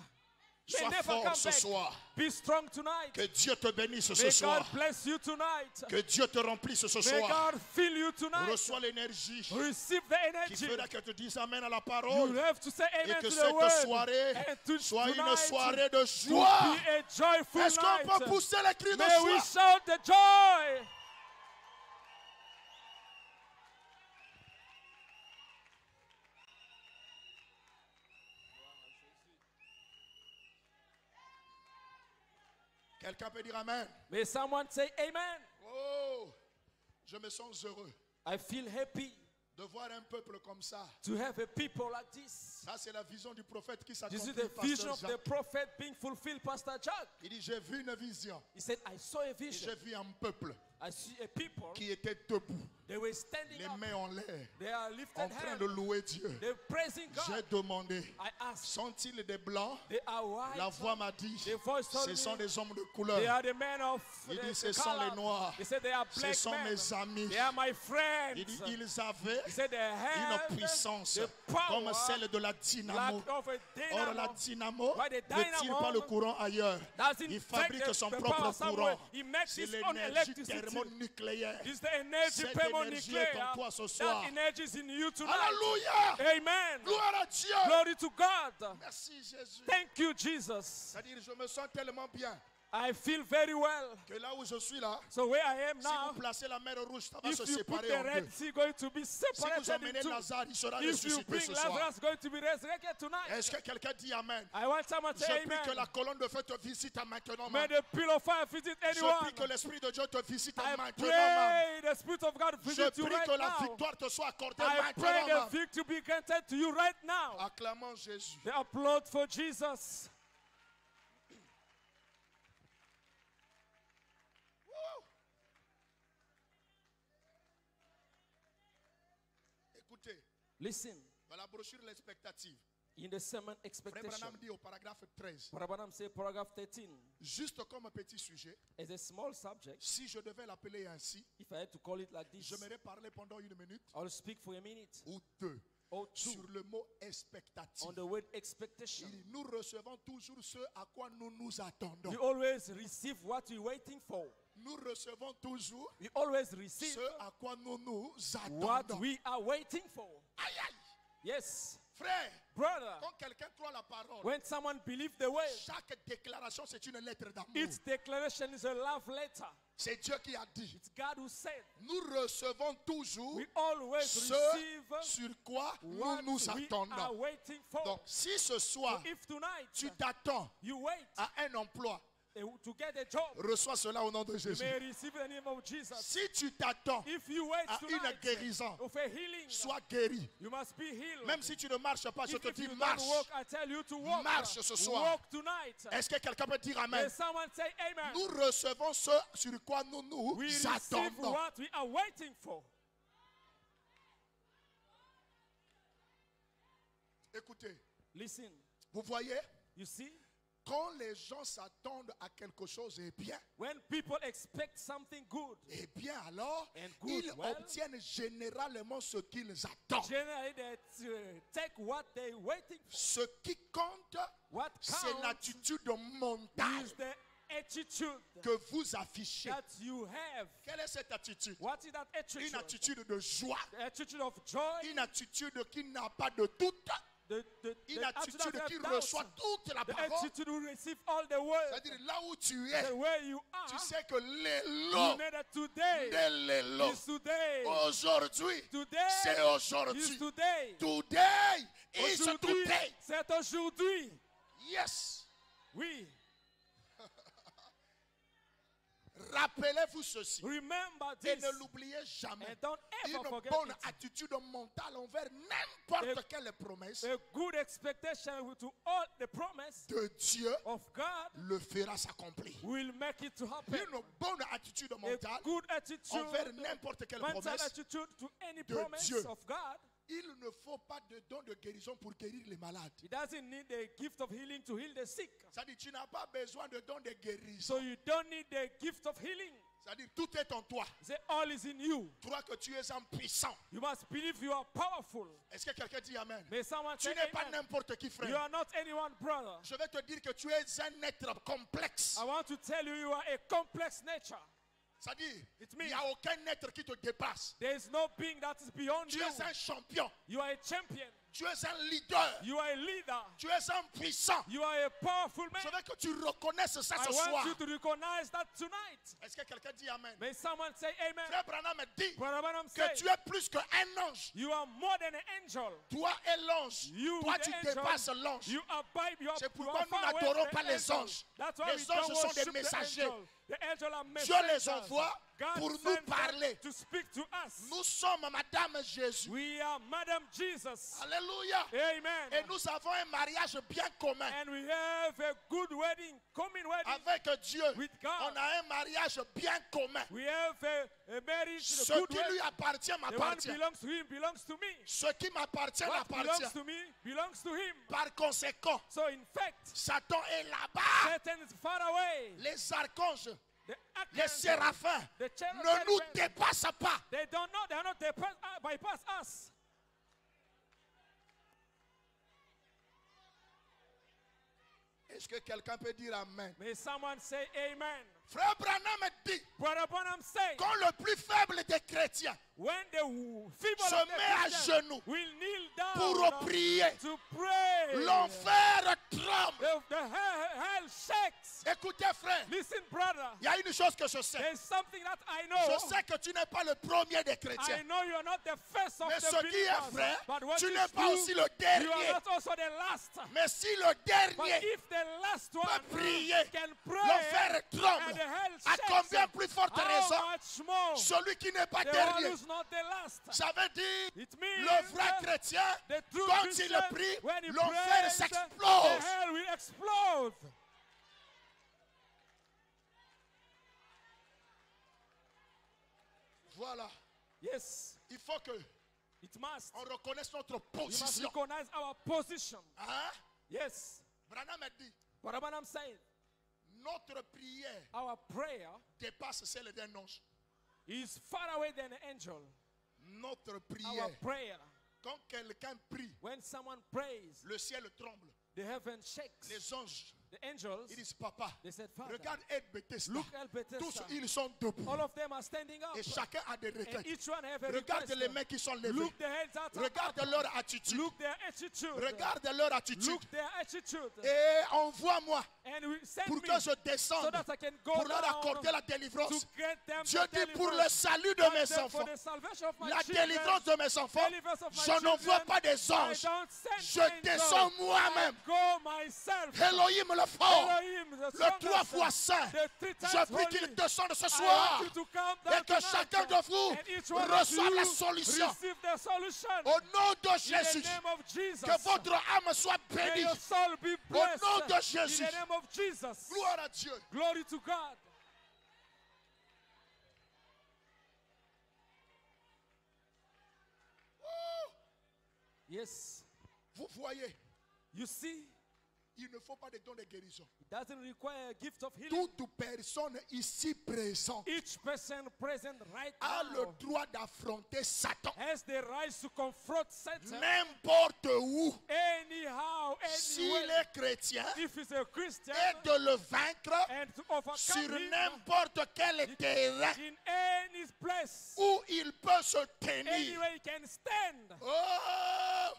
May Sois never fort come ce back. soir. Be strong tonight. Que Dieu te bénisse ce May soir. God bless you tonight. Que Dieu te remplisse ce May soir. God fill you tonight. Reçois l'énergie Receive the qui energy. fera que tu dises Amen à la You parole. have to say Et amen que to the cette word. soirée And to soit une tonight soirée de to joie. be a joyful Est-ce qu'on peut night. pousser les cris de May we joie? shout the joy. Quelqu'un peut dire Amen. May someone say amen. Oh, je me sens heureux I feel happy de voir un peuple comme ça. to have a people like this. Ça, c'est la vision du prophète qui This is s'accomplit. the vision Pasteur of the Jacques. prophet being fulfilled, Pastor Jack. Il dit, j'ai vu une vision. He said, I saw a Et vision. j'ai vu un peuple I see a people. qui était debout, They were standing les up. mains en l'air, They are en lifted train hands. de louer Dieu. They're praising J'ai God. demandé, I asked. sont-ils des blancs? They are white. La voix m'a dit, The voice told ce sont me des hommes de they couleur. are the men of Il the dit, ce sont color. les noirs. He said they are Ce black sont men. mes amis. They are my friends. Il dit, ils avaient He said they have une puissance the power comme celle de la dynamo. like of a Or, la dynamo. dynamo Why the ne tire dynamo pas le courant ailleurs. doesn't Il take fabrique son the propre power somewhere. courant. He makes C'est his own l'énergie electricity. thermonucléaire. It's the energy Cette énergie est en thermonuclear. toi ce soir. That energy is in you tonight. Alléluia! Amen. Gloire à Dieu! Glory to God. Merci Jésus. Thank you, Jesus. C'est-à-dire, je me sens tellement bien I feel very well. que là où je suis là, So where I am si now, vous placez la mer rouge, ça va if se you put séparer the en deux. Red Sea going to be Si vous separated emmenez in two. Lazare, il sera If you ressuscité bring ce soir. Lazarus going to be resurrected tonight. Est-ce que quelqu'un dit Amen? I want someone to Je say prie que la amen. colonne de feu te visite maintenant. May the pillar of fire visit Je anyone. prie que l'Esprit de Dieu te visite I maintenant. pray the Spirit of God Je visit you prie right que la now. victoire te soit accordée I pray maintenant. the victory be granted to you right now. Acclamons Jésus. The applaud for Jesus. Écoutez, Listen, dans la brochure L'expectative, in the sermon Frère expectation, Branham dit au paragraphe 13, Brother Branham say paragraph 13 juste comme un petit sujet, is a small subject. si je devais l'appeler ainsi, If I had to call it like this, j'aimerais parler pendant une minute I'll speak for a minute ou deux or sur two le mot expectative. on the word expectation. Il dit, nous recevons toujours ce à quoi nous nous attendons. We always receive what we're waiting for. Nous recevons toujours We always receive ce à quoi nous nous what attendons. we are waiting for. Aïe, aïe. Yes. Frère, Brother, quand quelqu'un croit la parole, when someone believes the word, chaque déclaration, c'est une lettre d'amour. its declaration is a love letter. C'est Dieu qui a dit. It's God who said. Nous recevons toujours We always ce receive sur quoi nous what nous we are attendons. waiting for. Donc, si ce soir, So if tonight tu t'attends you wait à un emploi, to get a job, reçois cela au nom de you Jésus. may receive the name of Jesus. Si tu t'attends If you wait à une tonight guérison, of a healing, sois guéri. you must be healed. Même si tu ne marches pas, je te If dis you marche. don't walk, I tell you to walk. Marche ce soir. Walk tonight. Est-ce que quelqu'un peut dire Amen? May someone say amen. Nous recevons ce sur quoi nous nous We receive attendons. what we are waiting for. Écoutez, Listen, vous voyez, you see, quand les gens s'attendent à quelque chose, eh when people expect something good, bien alors, And good, ils well, obtiennent généralement ce qu'ils attendent. generally they take what they're waiting for. Ce qui compte, What c'est counts l'attitude mentale is the attitude que vous affichez. that you have. Quelle est cette attitude? What is that attitude? Une attitude de joie, The attitude of joy, une attitude qui n'a pas de doute, une attitude attitude of qui doubt, reçoit toute la the parole. attitude to receive all the word. C'est-à-dire là où tu es, The way you are, tu sais que you l'élo know that today de l'élo, is today. aujourd'hui, Today c'est is aujourd'hui. today. Today is Aujourd'hui, today. c'est aujourd'hui. Yes. Oui. Rappelez-vous ceci. Remember Et this. ne l'oubliez jamais. And don't ever Une forget bonne it. attitude mentale envers n'importe quelle promesse A good expectation to all the promise de Dieu of God le fera s'accomplir. will make it to happen. Une bonne attitude A mentale good attitude, envers n'importe quelle mental promesse. attitude to any de promise Dieu. of God. Il ne faut pas de don de guérison pour guérir les malades. He doesn't need the gift of healing to heal the sick. C'est-à-dire tu n'as pas besoin de don de guérison. So you don't need the gift of healing. C'est-à-dire tout est en toi. Say all is in you. Crois que tu es un puissant. You must believe you are powerful. Est-ce que quelqu'un dit Amen? May someone Tu say n'es pas amen. n'importe qui, You frère. are not anyone, brother. Je vais te dire que tu es un être complexe. I want to tell you, you are a complex nature. C'est-à-dire, It il means n'y a aucun être qui te dépasse. there is no being that is beyond Tu you. es un champion. You are a champion. Tu es un leader. You are a leader. Tu es un puissant. You are a powerful man. Je veux que tu reconnaisses ça I ce want soir. you to recognize that tonight. Est-ce que quelqu'un dit Amen? May someone say amen. Frère Branham me dit Brother Branham que say, tu es plus qu'un ange. you are more than an angel. Toi et l'ange. You, Toi, the tu angel, dépasses l'ange. you abide, you are, C'est you pourquoi are nous far away n'adorons from pas the les angel. anges. That's why Les we don't anges sont des worship the messagers. angel. The angel are Dieu les messengers. envoie God pour nous sent them parler. to speak to us. Nous sommes Madame Jésus. We are Madam Jesus. Alléluia. Amen. Et nous avons un mariage bien commun. And we have a good wedding, coming wedding. Avec Dieu, With God. on a un mariage bien commun. We have a marriage, a Ce good qui lui wedding. appartient The one m'appartient. belongs to him, belongs to me. Ce qui m'appartient What belongs m'appartient. to me belongs to him. Par conséquent, So in fact, Satan est là-bas. Satan is far away. Les archanges, The les archangel, séraphins the cherubim, ne nous dépassent pas. they don't know, they are not bypass us. Est-ce que quelqu'un peut dire Amen? May someone say amen. Frère Branham dit, Brother Branham say, quand le plus faible des chrétiens when the feeble se of the met à Christian genoux will kneel down pour prier, to pray, l'enfer tremble. the hell shakes. Écoutez frère, Listen, brother, il y a une chose que je sais. there's something that I know. Je sais que tu n'es pas le premier des I chrétiens. know you are not the first of Mais the ce qui est believers, vrai, but what tu is n'es pas true, aussi le you are dernier. not also the last. Mais si le But dernier, if the last one prier, can l'enfer pray tremble. and the hell À shakes, combien plus forte raison, how much more celui qui n'est pas the one dernier. who's not the last. Ça veut dire, It means le vrai chrétien, the true quand Christian, il prie, when he l'enfer prays, the s'explose. hell will explode. Voilà. Yes, Il faut que it must. on reconnaisse notre We must position. recognize our position. Hein? Yes, Branham a dit, what I'm saying, notre prière our prayer dépasse celle d'un ange. is far away than an angel. Notre Our prière, prayer, quand quelqu'un prie, when someone prays, le ciel tremble, the heaven shakes, les anges The angels, Ils disent, papa, they said, Father, regarde El Bethesda. look at Tous, Bethesda. ils sont debout. All of them are standing up. Et chacun a des And requêtes. each one have a Regarde request. les mains qui sont levées. Look their heads out. Regarde leur attitude. Look their attitude. Regarde leur attitude. Look their attitude. Et envoie-moi And we send pour me que je so descende, that I can go pour leur down accorder la to délivrance. grant them Dieu the dit pour le deliverance. salut de God mes said, enfants, for the salvation of my la children, délivrance de mes enfants, deliverance of my je n'envoie children, pas des I anges. don't send Je angels. descends moi-même. I go myself. Elohim le fort, Elohim, the le strongest, 3 fois saint. the 3 times Je prie holy. qu'il descende ce I soir want you to come down et que tonight, chacun de vous and each one of reçoive you la solution. receive the solution. Au nom de In Jésus, the name of Jesus. que votre âme soit May bénie. your soul be Au blessed. nom de Jésus. In the name of Jesus. Gloire à Dieu. Glory to God. Yes. Vous voyez, You see, il ne faut pas de dons de guérison. it doesn't require a gift of healing. Toute personne ici présente Each person present right a le now droit d'affronter Satan. has the right to confront Satan N'importe où. anyhow, S'il anywhere. est chrétien, If he's a Christian, et de le vaincre and to overcome sur him n'importe quel terrain in any place, où il peut se tenir. anywhere he can stand. Oh,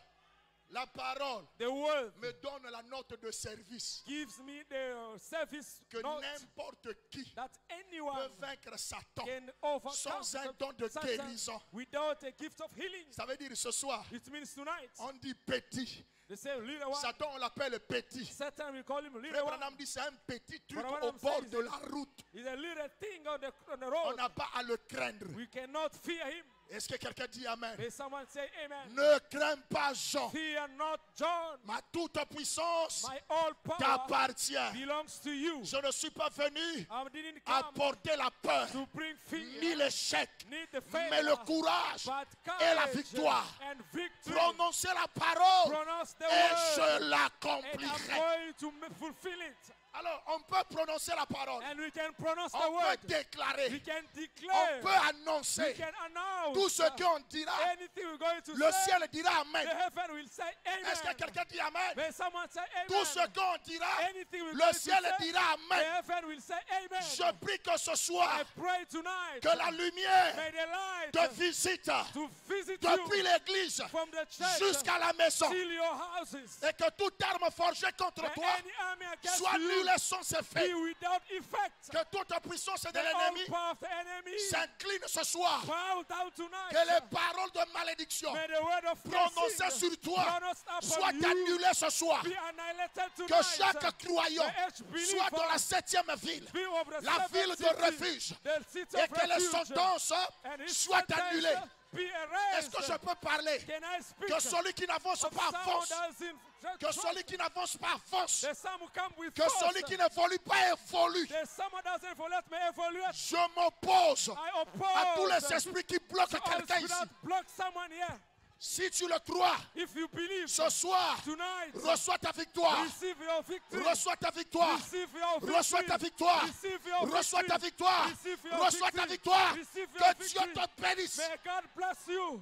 la parole The word me donne la note de service gives me the service que note n'importe qui that peut anyone vaincre Satan can overcome sans un don de Satan guérison. without a gift of healing. Ça veut dire ce soir, It means tonight, on dit petit. they say little one. Satan, on l'appelle petit. Satan will call him little Frère one. Branham dit c'est un petit truc Brother au Branham bord says de la route. He's a little thing on the On road. n'a pas à le craindre. We cannot fear him. Est-ce que quelqu'un dit Amen? May someone say amen. Ne crains pas Jean. Fear not John. Ma toute puissance My all power t'appartient. belongs to you. Je ne suis pas venu I didn't come apporter la peur, to bring ni fear, l'échec, need the mais le faith, courage but et la courage victoire. and victory. Prononcez la parole Pronounce the et word, je and I'm l'accomplirai. going to fulfill it. Alors, on peut prononcer la parole. And we can pronounce the On word. peut déclarer. We can On declare. peut We annoncer. can announce. Tout ce qu'on dira, Anything we're going to le say, ciel dira Amen. the heaven will say amen. Est-ce que quelqu'un dit Amen? May someone say amen. Tout ce qu'on dira, Anything we're le going to ciel say, dira the Amen. heaven will say amen. Je prie que ce soir, I pray tonight que la lumière may the light te visite to visit depuis you l'église from the church jusqu'à la maison. till your houses. Et que toute arme forgée contre And toi any army against soit you nulle sans effet. be without effect. Que toute puissance de The all l'ennemi power of the enemy s'incline ce soir. bow down tonight. Que les paroles de malédiction May the word of prononcées cursing sur toi pronounced soient upon you annulées ce soir. be annihilated tonight. Que chaque croyant May each believer soit dans la 7e ville, be of the la seventh ville de city, refuge, the city et of que les refuge, sentences and his soient sentence annulées. be Est-ce erased. que je peux parler? Can I speak Que celui qui n'avance of pas someone avance. doesn't Que celui qui n'avance pas avance. there's some who come with Que force. celui qui n'évolue pas évolue. There's someone doesn't evolve, may evolve. Je m'oppose I oppose à tous les esprits qui bloquent all quelqu'un spirit ici. that block someone here. Si tu le crois, If you believe ce soir, tonight, reçois ta victoire. receive your victory. Reçois ta victoire. Receive your victory. Reçois ta victoire. Receive your Reçois ta victory. victoire. Receive your Reçois ta victory. victoire. Receive your Que Dieu victory. te bénisse. May God bless you.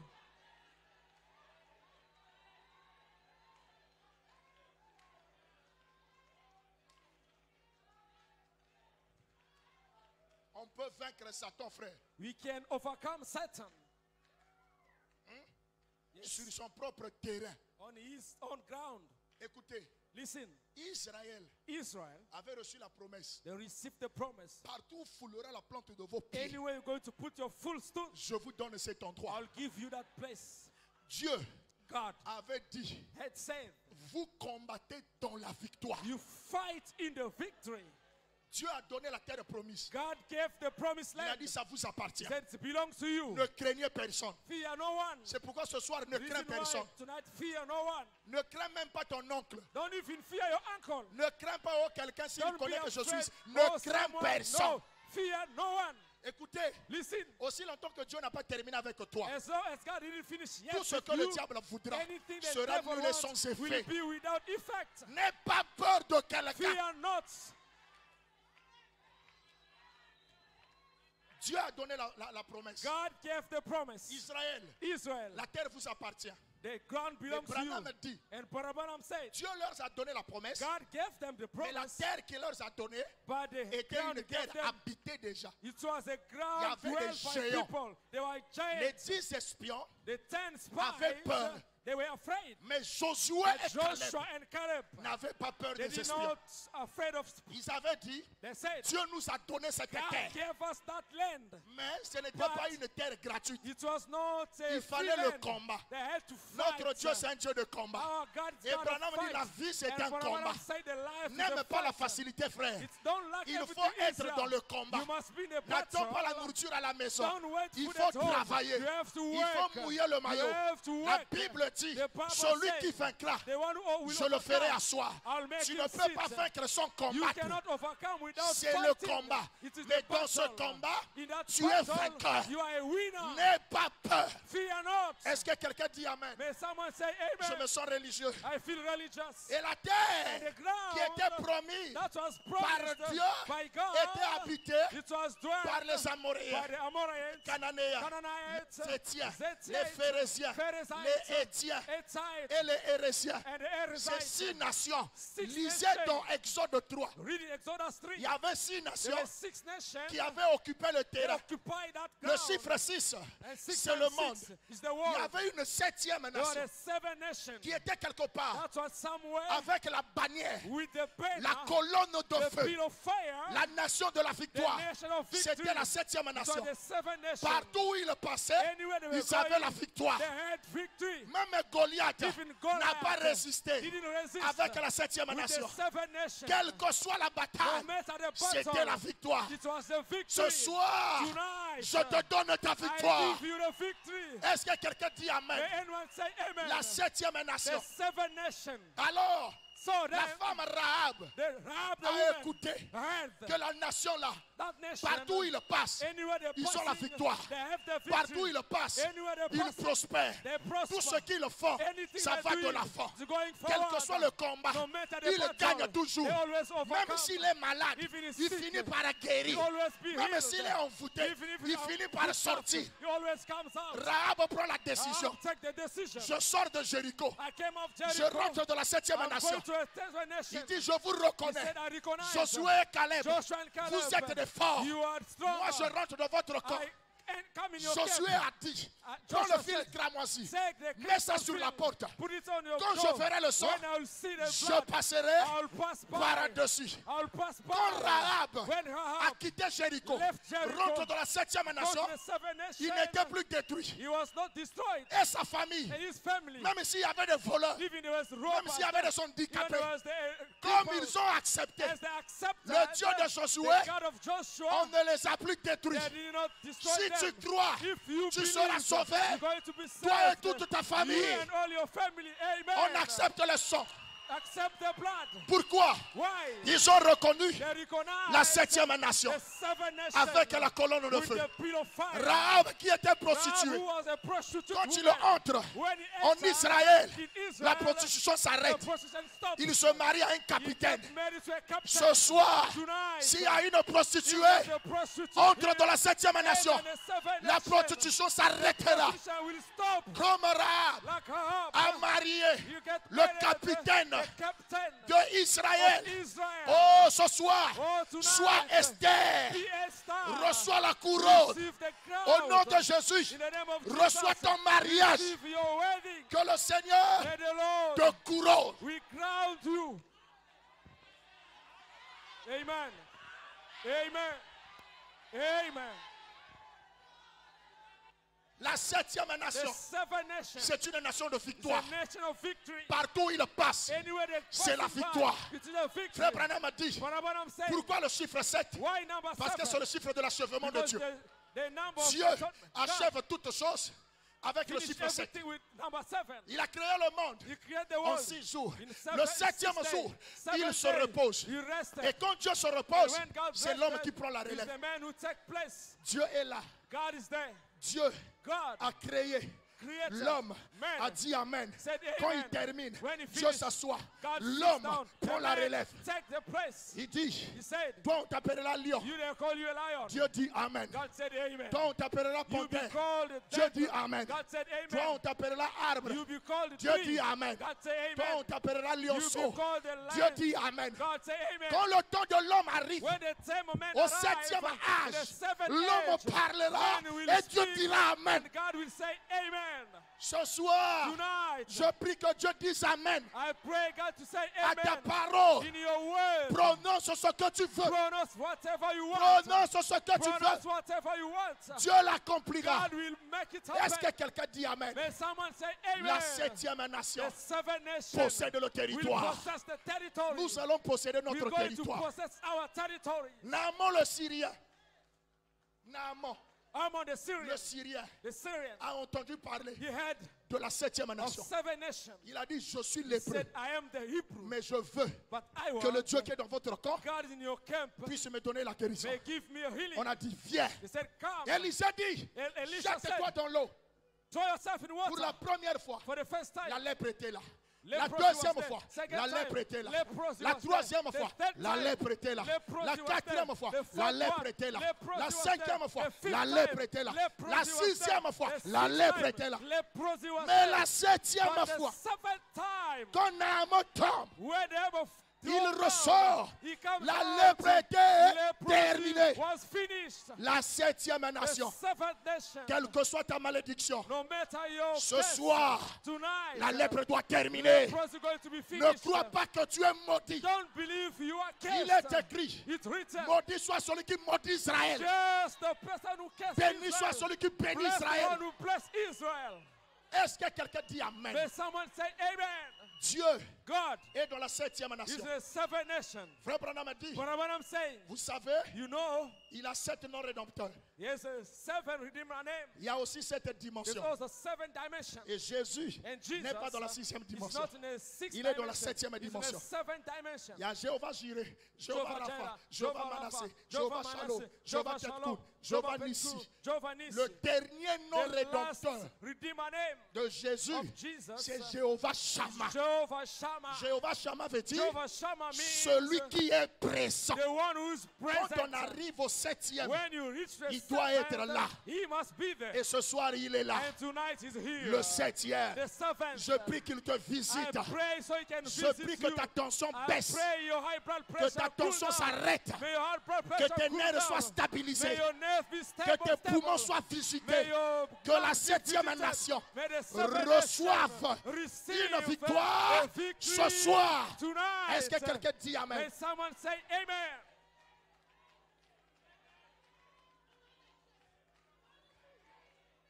On peut vaincre Satan, frère, We can overcome Satan sur son propre terrain. on his own ground. Écoutez, Listen, Israël Israel, avait reçu la promesse. they received the promise. Partout où foulera la plante de vos pieds, Anywhere you're going to put your full stone, je vous donne cet endroit. I'll give you that place. Dieu God avait dit, had said, vous combattez dans la victoire. you fight in the victory. Dieu a donné la terre promise. God gave the promised Il a land. dit, ça vous appartient. He said it belongs to you. Ne craignez personne. Fear no one. C'est pourquoi ce soir, ne crains Reason why personne. tonight, fear no one. Ne crains même pas ton oncle. Don't even fear your uncle. Ne crains pas oh, quelqu'un s'il Don't be connaît que je afraid. suis. Oh, Ne crains someone. personne. No, fear no one. Écoutez, Listen, aussi longtemps que Dieu n'a pas terminé avec toi, as long as God didn't finish yet tout ce with que le you, diable voudra anything that sera devil nul et sans wants will effet. be without effect. N'aie pas peur de quelqu'un. Fear not. Dieu a donné la promesse. God gave the promise. Israël, Israel, la terre vous appartient. The ground Et belongs to you. Branham dit, And Branham said, Dieu leur a donné la promesse, God gave them the mais la promise, terre qu'il leur a donnée but the était ground une gave terre them, habitée déjà. it was a Il y ground avait des dwelled by géants. people. They were Les giants. 10 espions, The 10 avaient spies, peur. they were afraid. mais Josué But et Caleb Joshua and Caleb, n'avaient pas peur they des did espions. not afraid of. Ils avaient dit, They said, Dieu nous a donné cette God terre. gave us that land. Mais ce n'était But pas une terre gratuite. It was not a Il free fallait le land. combat. They had to fight. Notre Dieu, c'est un Dieu de combat. Our God is Et God Branham of dit, la fight. vie, c'est And un Branham combat. said the life is N'aime a pas la fight. facilité, frère. It's don't lack Il everything faut être easier. dans le combat. You must be in a N'attends pas la battle. nourriture à la maison. Don't wait Il for faut that home. travailler. You have to Il work. faut mouiller le maillot. You have to La work. Bible dit, The Bible celui says, qui vaincra, the one who will je le ferai overcome, asseoir. I'll make Tu him ne peux sit. pas vaincre sans You combattre. cannot overcome without C'est le fighting. combat. It is Mais the dans ce battle. combat, In that tu es battle, vainqueur. you are a winner. N'aie pas peur. Fear not. Est-ce que quelqu'un dit Amen? May someone say Je amen. me sens religieux. I feel religious. Et la And terre the ground qui était promise that was par promised Dieu by God, était habitée it was dwelt par les by Amoréens, the Amorites, Cananéens, Canaanites, les Étiens, Zethites, les Phérésiens, Phérézites, les Étiens Hittites, et les Hérésiens. and the Ces Erezites. 6 nations. Six Lisez nations. dans Exode 3. Reading Exodus 3, Il y avait 6 there nations were 6 nations qui avaient occupé le that terrain. occupied that Le ground. chiffre 6, And 6 c'est le times monde. 6 is the Il y world. avait une 7e There were nation the 7 nations. qui était quelque part That was somewhere avec la bannière, with the banner, la colonne de the feu, field of fire, la nation de la the victoire. nation of victory. C'était la 7e It was nation. the 7 nations. Partout où ils passaient, Anywhere they were ils avaient going, la victoire. they had victory. Même Goliath Even Goliath n'a pas résisté didn't resist avec la 7e with nation. the 7 nations. Quelle que soit la No bataille, matter the c'était battle, la victoire. it was the victory. Ce soir, Tonight, je te donne ta I victoire. give you the victory. Est-ce que quelqu'un dit Amen? May anyone say amen? La 7e The nation. 7 nations. Alors, So la then, femme Rahab the Rahab, the a woman, écouté heard que la nation là, that nation, partout où ils passent, anywhere they ils ont la passing, victoire. they have the victory. Partout où ils passent, Anywhere they ils passing, prospèrent. they prosper. Tout ce qu'ils font, Anything ça they va de doing l'avant. is going Quel forward. que soit le combat, No matter the il battle, gagne toujours. they always Même overcome. s'il est malade, Even he's il sick, finit par guérir. he always be Même healed. s'il est envoûté, Even if il he's finit par out, sortir. he always comes out. Rahab prend la décision. I'll take the decision. Je sors de Jéricho. I came off Je Jericho. rentre dans la 7e I'm nation. going to a 7 nation. Il dit, je vous He reconnais. said, I recognize Josué et Caleb, Joshua and Caleb, vous êtes des forts. you are strong. Moi, je rentre dans votre camp. And come in your Josué camp. a dit, Joshua prends le fil said, cramoisi, Take the mets ça crystal sur la field, porte. put it on your Quand je door. ferai le son, When I'll see the je blood, passerai I'll pass by. par-dessus. I'll pass by. Quand Rahab When a Rahab quitté Jéricho, left Jericho, rentre dans la 7e nation, got to the 7 il nations, n'était plus détruit. he was not destroyed. Et sa famille, And his family, même s'il y avait des voleurs, even there was même robbers, s'il y avait des even handicapés, there was the comme cripples, ils ont accepté, as they accepted le Dieu de Josué, the God of Joshua, on ne les a plus détruits. they did not destroy Si tu them. crois, If you tu believe, seras sauvé, you're going to be toi et saved. toute ta famille. You and all your family. Amen. On accepte le sang. Accept the blood. Pourquoi? Why? Ils ont reconnu They recognize la 7e nation the 7 nations avec la colonne de with feu. the pillar of fire. Rahab qui était Rahab, prostituée, who was a prostitute quand il woman, entre when he en entered Israël, in Israel, la prostitution the s'arrête. prostitution stopped. Il se marie à un He capitaine. got married to a captain. Ce soir, Tonight, s'il y a une if prostituée, there's a prostitute entre here, dans la 7e nation, and the 7 la nations, prostitution s'arrêtera. prostitution will stop. Comme Rahab Like Rahab, a marié you get le married capitaine the captain de Israël. of Israel. Oh, ce soir, Oh, tonight, sois Esther. be Esther. Reçois la couronne. Receive the crown. Au nom de Jésus, In the name of reçois Jesus, ton mariage. receive your wedding. Que le Seigneur May the Lord te couronne. we crown you. Amen. Amen. Amen. La 7e The nation, 7 nations. c'est une nation de It's victoire. a nation of victory. Partout où il passe, Anywhere they c'est la passing by, victoire. it is a victory. Frère Branham a dit, But Abraham said, pourquoi le chiffre 7? why number Parce que 7? c'est le chiffre de l'achèvement de Because Dieu. the number of Dieu God achève toutes choses avec le finished chiffre 7. everything with number 7. Il a créé le monde He created the en world 6 jours. in Le 7e jour, il se repose. He rested. Et quand Dieu se And repose, when God c'est l'homme rested, qui prend la it's relève. the man who take place. Dieu est là. God is there. Dieu God a créé creator, l'homme man, a dit Amen. said Quand il amen. termine, When he Dieu finished, s'assoit. God sits L'homme down. prend The la man relève. take the place. Il dit, He said, toi on t'appellera lion. you they call you a lion. Dieu dit Amen. God said amen. Toi on t'appellera You be panthère. called a Dieu dit dead. Amen. God said Toi on amen. t'appellera arbre. You be called a Dieu tree. dit Amen. God say Toi on amen. t'appellera You be lionceau. called a Dieu lion. dit Amen. God say amen. Quand le temps de l'homme arrive, When the same moment au arrives, 7e in the âge, 7th l'homme age, parlera man will et Dieu speak, dira Amen. and God will say amen. Ce soir, Tonight, je prie que Dieu dise Amen I pray God to say à ta amen parole. in your word. Prononce ce que tu veux. Pronounce whatever you want. Prononce ce que tu Pronounce veux. whatever you want. Dieu l'accomplira. God will make it Est-ce que happen. quelqu'un dit Amen? May someone say amen. La 7e nation The 7 nations possède le will territoire. possess the territory. Nous allons posséder We're notre going to territoire. possess our territory. Naaman le Syrien. Naaman, Among the le Syrians, Syrien, the Syrians, a entendu parler he heard de la 7e of nation. 7 nations. Il a dit, je suis He lépreux, said, I am the Hebrew, mais je veux but I que le want Dieu qui est dans votre camp God is in your camp puisse me donner la guérison. may give me a healing. On a dit, viens. He said, come. Élisée dit, Elisha jette-toi said, dans l'eau. throw yourself in Pour la water. première fois, For the first time, la lèpre était là. La leprosy deuxième was fois, there. Second la time, lèpre était là. leprosy La was troisième there. fois, The third la time, lèpre était là. leprosy La was quatrième there. fois, The fourth la lèpre one, était là. leprosy La was cinquième there. fois, The fifth la time, lèpre était là. leprosy La was there. sixième fois, The la sixth lèpre time, était là. leprosy was Mais there. la septième But the fois, seventh time, quand Naaman tombe, whenever il ressort. he comes La out, lèpre était leprosy terminée. was finished. La 7e The nation, seventh nation, quelle que soit ta malédiction, no matter your ce curse, soir, tonight, la lèpre doit terminer. leprosy is going to be Ne finished. crois pas que tu es maudit. Don't believe you are Il cursed. est écrit, It's written. maudit soit celui qui maudit Israël. Just the person who cursed Béni soit Israel. celui qui bénit Bless the Israël. one who blessed Israel. Est-ce que quelqu'un dit Amen? May someone say amen. Dieu God est dans la 7e is nation. the seventh nation. Frère Branham a dit, But what I'm saying, vous savez, you know, il a 7 noms rédempteurs. he has a seven redeemer name. Il y a aussi 7 There's dimensions. also seven dimensions. Et Jésus And Jesus n'est pas dans la 6e is dimension. not in the sixth Il est dans la dimension. 7e He's in dimension. the seventh dimension. Il y a Jéhovah Jireh, Jéhovah Jehovah Rapha, Jireh, Jéhovah Jehovah Manasseh, Rapha, Jéhovah Jehovah Shalom, Manasseh, Jéhovah Jehovah Tedkoun, Shalom, Jéhovah Jehovah Nissi. Tedkoun, Jehovah Nissi. Le dernier nom The last rédempteur redeemer name de Jésus, of Jesus, c'est Jéhovah Shammah. Jehovah Shammah. Jéhovah Shammah veut dire Jehovah Shammah means celui qui est présent. the one who's Quand present. on arrive au 7e, When you reach the il doit seventh, être là. he must be there. Et ce soir, il est là. And tonight he's here. Le 7e. The seventh. Je prie qu'il te I visite. pray so he can Je visit prie que you. ta tension I baisse. pray your high blood Que pressure ta tension cool down. s'arrête. May your high blood Que pressure tes cool nerfs down. soient May stabilisés. your nerves be Que stable, tes poumons stable. soient May visités. your Que la blood be 7e visited. nation May the seventh reçoive nation receive une victoire a victory ce soir. tonight. Est-ce que quelqu'un dit Amen? May someone say amen.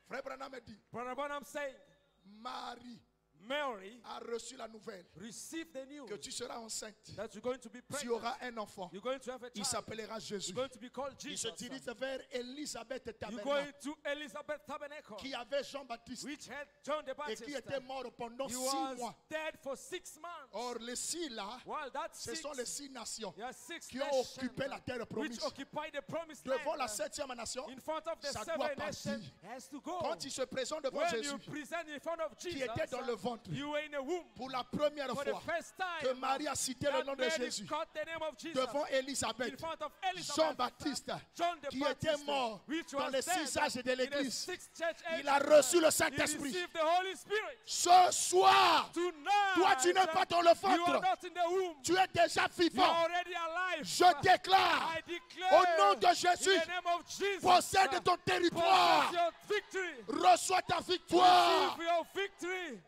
Frère Branham dit, Brother Branham saying, Marie Mary a reçu la nouvelle receive the news que tu seras enceinte. that you're going to be Tu pregnant. auras un enfant. You're going to have a Il child. s'appellera Jésus. You're going to be called Il se Jesus. dirige vers Élisabeth You're Tabernacle, going to Elizabeth Tabernacle, qui avait Jean-Baptiste which had John the et Baptist. qui était mort pendant He 6 was mois. dead for 6 months. Or, les 6 là, While that ce sont les 6 nations there are 6 qui ont nations occupé la terre which promise. occupy the promised Devant la land. 7e nation, In front of the ça doit seven partir. nations has to go. Quand il se présente devant When Jésus, you present in front of qui Jesus, était dans le ventre, you were in a womb. pour la première For the fois first time, que Marie a cité le that nom de Mary Jésus caught the name of Jesus devant in Élisabeth, front of Elizabeth, Jean-Baptiste, John the qui Baptist, était mort which dans was les dead 6 âges de in the l'Église, sixth church age, il a reçu le he Saint-Esprit. received the Holy Spirit. Ce soir, Tonight, toi tu n'es pas dans le you are ventre, not in the womb. tu es déjà You are vivant. already alive. Je déclare, I declare au nom de Jésus, in the name of Jesus, possède ton territoire, possess your victory. reçois ta victoire. Receive your victory.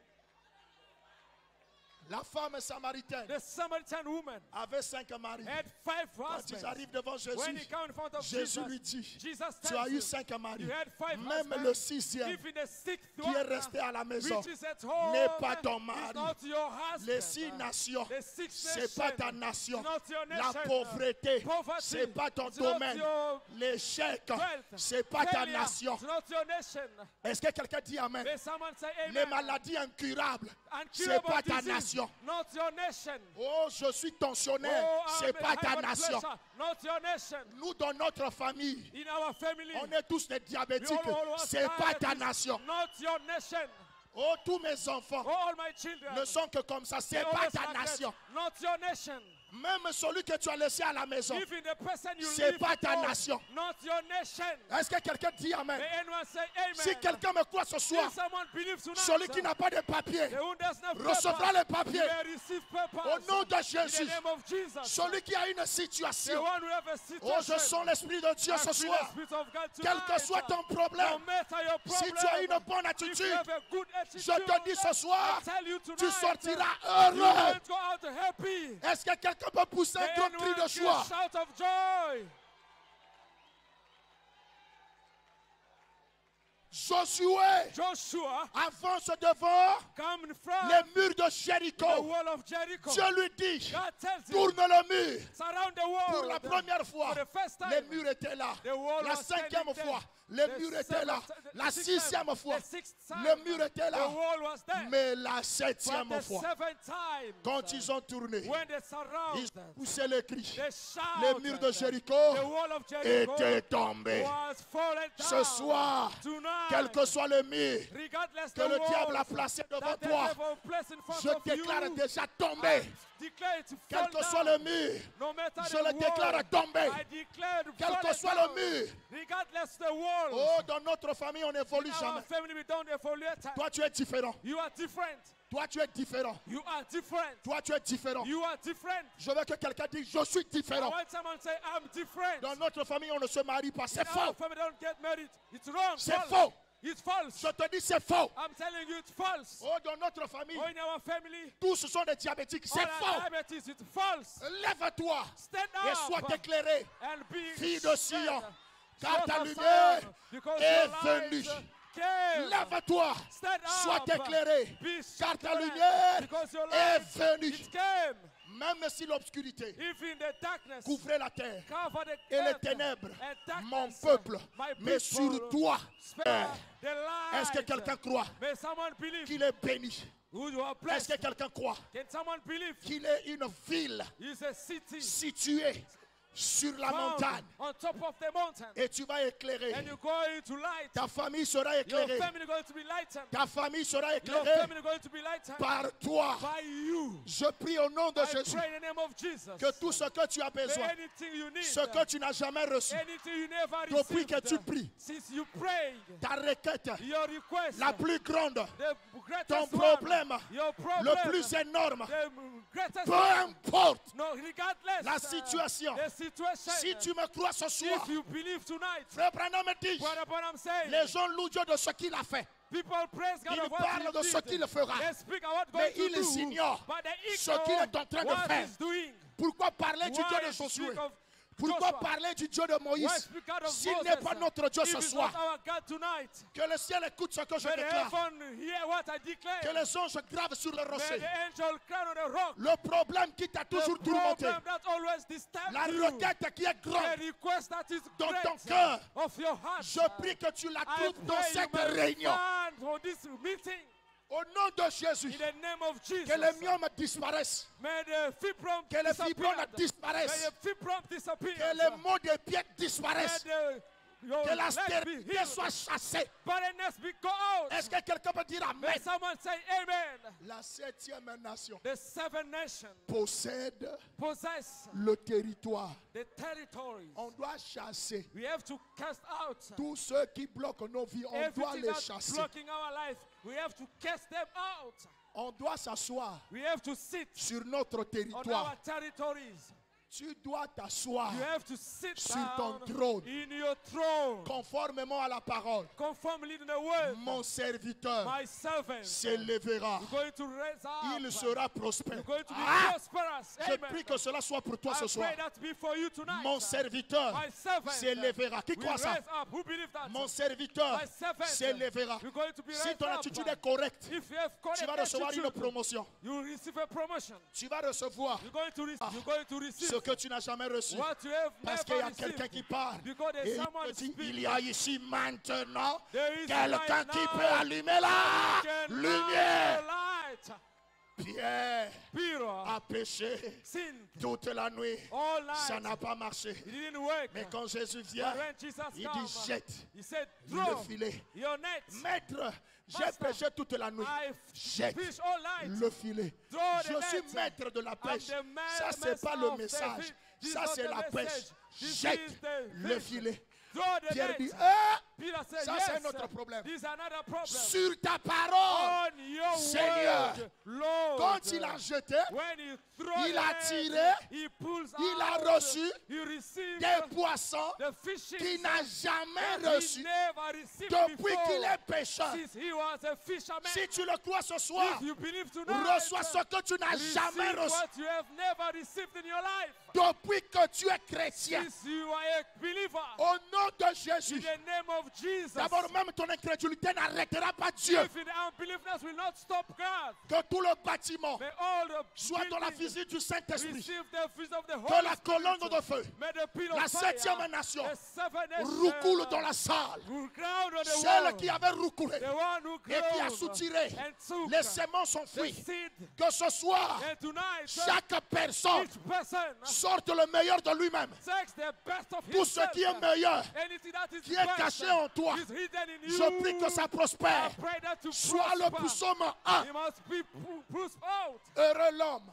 La femme samaritaine The Samaritan woman avait 5 maris. had 5 Quand ils husbands. arrivent devant When he Jésus, came in front of Jésus Jesus, lui dit, Jesus tu as tells eu him, 5 maris. you had 5 Même husbands. le 6e Even the sixth qui est one, resté à la maison which is at home, n'est pas ton is mari. not your husband. Les 6 nations, The six c'est pas ta nations, nation. not your La nation. pauvreté, Poverty, c'est pas ton it's not domaine. your L'échec, wealth. c'est pas ta Failure, nation. it's not your nation. Est-ce que quelqu'un dit Amen? May someone say amen. Les maladies incurables, c'est Incurable pas ta disease, nation. nation. not your nation. Oh, je suis tensionnaire. Oh, C'est I'm pas a ta high blood nation. pressure, not your nation. Nous, dans notre famille, In our family, on est tous des we diabétiques. all C'est pas ta diabetes, nation. not your nation. Oh, tous mes enfants All my children, ne sont que comme ça. C'est they pas always ta like that, nation. not your nation. Même celui que tu as laissé à la maison. Even the person you C'est live pas with, ta nation. not your nation. Est-ce que quelqu'un dit Amen? May anyone say amen? Si quelqu'un me croit ce soir, If someone believes tonight, celui qui n'a pas de papier the one does not recevra les papers, papiers. may receive papers. Au nom de In Jésus. the name of Jesus. Celui qui a une The situation. one who have a Oh, je situation. sens l'Esprit de Dieu I ce feel soir. the Spirit of God Quel que tonight. soit ton No problème, matter your si problem, tu as une bonne if attitude, you have a good attitude, je te dis ce soir, I tell you tonight, tu sortiras you heureux. will go out happy. Est-ce que quelqu'un peut pousser un May grand cri anyone de give joie? a shout of joy. Josué Joshua, avance devant come from les murs de the Jéricho. wall of Jericho. Dieu lui dit, God tells him, tourne le mur. surround the Pour wall. la première fois, For the first time, les murs étaient là. the wall La was cinquième standing fois, there. les The murs étaient là. seventh- La the sixth sixième time, fois, the sixth time, le mur était the là. wall was there. Mais la But septième the fois, seventh time, quand ils ont tourné, when they ils surrounded, ont poussé les cris. they Les shouted, murs de the Jéricho wall of Jericho étaient tombés. was fallen down. Ce soir, Tonight, quel que soit le mur regardless que the le diable a walls placé devant that the toi, devil placed in front je of déclare you, déjà tombé. declare it to Quel fall que soit down. le mur, No matter je the le déclare wall, tombé. I declare Quel que fallen soit down. le mur. Regardless the wall. Oh, dans notre famille, on n'évolue In our jamais. family, we don't evaluate. Toi, tu es différent. You are different. Toi, tu es différent. You are different. Toi, tu es différent. You are different. Je veux que quelqu'un dise, je suis I différent. want someone to say, I'm different. Dans notre famille, on ne se marie pas. C'est In our faux. family, don't get married. It's wrong. C'est False. faux. It's false. Je te dis, c'est faux. I'm telling you, it's false. Oh, dans notre famille, Oh, in our family, tous sont des diabétiques. C'est all faux. our diabetes, it's false. Lève-toi Stand et up sois éclairé. and be Fille de Sion, strong. car Son ta of lumière Zion, because est your light venue. came. Lève-toi, Stand sois up. éclairé, Be car ta strong, lumière because your est light, venue. it came. Même si l'obscurité If in the darkness, couvrait la terre cover the et les earth ténèbres, and darkness, mon peuple, my mais people, sur toi, spare the light. est-ce que quelqu'un croit May someone believe qu'il est béni? who you are Est-ce blessed? que quelqu'un croit Can someone believe qu'il est une ville is a city située sur la found montagne on top of the mountain, et tu vas éclairer? and you're going to light. Ta famille sera Your éclairée. family going to be lightened. Ta famille sera Your éclairée family going to be lightened par toi. by you. Je prie au nom de I Jésus pray in the name of Jesus. que tout ce que tu as May besoin, anything you need, ce que tu n'as jamais reçu, anything you never depuis que tu received, pries, since you prayed, ta requête your request, la plus grande, the greatest ton one, problème your problem, le plus énorme, the greatest peu one, importe no, regardless la situation. the situation, Si tu me crois ce soir, if you believe tonight, Frère Branham me dit, what I'm saying, les gens louent Dieu de ce qu'il a fait. people praise God Ils of what parlent de he ce did. qu'il fera. They speak of what God Mais to ils do, ignorent but they ce qu'il est en train de what faire. he's doing. Pourquoi parler du Dieu Why de Josué? speak of Pourquoi Joshua? parler du Dieu de Why Moïse? speak out of S'il Moses? n'est pas notre Dieu If ce it's soir, not our God tonight, que le ciel écoute ce que je may the déclare. heaven hear what I declare. Que les anges gravent sur le May rocher. the angel crown on the rock. Le problème qui t'a The toujours tourmenté. problem that always disturbs La you. requête qui est The grande. request that is Dans great ton cœur. of your heart. Je prie que tu la I trouves dans pray you cette may réunion. find for this meeting Au nom de Jésus. in the name of Jesus. Que les myomes disparaissent. May the fibrom Que les disappear. fibromes May disparaissent. the fibrom disappear. Que les maux des pieds May disparaissent. your Que la legs be stérilité healed. soit chassée. Barrenness be go out. Est-ce que quelqu'un peut dire May Amen? someone say amen. La septième nation The seven nations possède possess le territoire. the territories. On doit chasser We have to cast out tous ceux qui bloquent nos vies. On doit everything les that's chasser. blocking our life. We have to cast them out. On doit s'asseoir We have to sit sur notre on territoire. our territories. Tu dois t'asseoir You have to sit sur down ton trône. in your throne, conformément à la parole. conformly to the word. Mon serviteur My servant s'élèvera. is going to raise up. Il sera prospère. You're going to be Ah! prosperous. Je Amen. prie que cela soit pour toi I ce soir. pray that be for you tonight. Mon serviteur My servant s'élèvera. Qui will croit ça? raise up. Who believe that? Mon serviteur My servant s'élèvera. you're going to be Si raised ton up. attitude est correcte, If you have correct tu vas recevoir une attitude, promotion. you will receive a promotion. Tu vas recevoir You're going to receive ce que tu n'as jamais reçu. what you have Parce qu'il y never a quelqu'un received. qui parle. Because there's Et il someone te dit, speaking. il y a ici maintenant There is quelqu'un right qui now peut allumer la can lumière. light. Pierre Peter a péché sinned toute la nuit. all Ça night. n'a pas marché. It didn't work. Mais quand Jésus But vient, when Jesus il came, dit jette he said, le throw filet. your net. Maître, j'ai Master, péché toute la nuit. I Jette fish all night. le filet. Throw the Je suis net. maître de la pêche. I'm the Ça, c'est pas master le of message. the fish. Ça, This is c'est not la the pêche. message. This Jette is the le fish. filet. Throw the Pierre net. dit, ah, Peter said, ça, yes, c'est un autre problème. this is another problem. Sur ta parole, On your Seigneur, word, Lord. quand il a jeté, When he throw il the a net, tiré, he pulls il a out, reçu he received des poissons the fishing qu'il n'a jamais that he reçus never received depuis before. qu'il est pécheur. Since he was a fisherman. Si tu le crois ce soir, If you believe tonight, reçois ce que tu n'as jamais receive reçu what you have never received in your life. depuis que tu es chrétien. Since you are a believer, Au nom de in Jésus, the name of Jesus, d'abord même ton incrédulité n'arrêtera pas Dieu. if the unbelievers will not stop God, Que tout le bâtiment may all the soit dans la buildings visite du Saint-Esprit. receive the vision of the Que Holy la Spirit. colonne de feu, May the pillar la of fire, septième nation, the seven roucoule dans la salle. ground on the Celle wall, qui avait roucoulé the one who et qui a ground soutiré and took les semences sont the fruits. seed, Que ce soir, and tonight chaque personne each person sorte le meilleur de lui-même. takes the best of Tout ce himself. qui est meilleur, Anything that is qui est best caché en toi, is hidden in you. je prie que ça prospère. I pray that to Sois le prosper. psaume 1. He must be pushed out. Heureux l'homme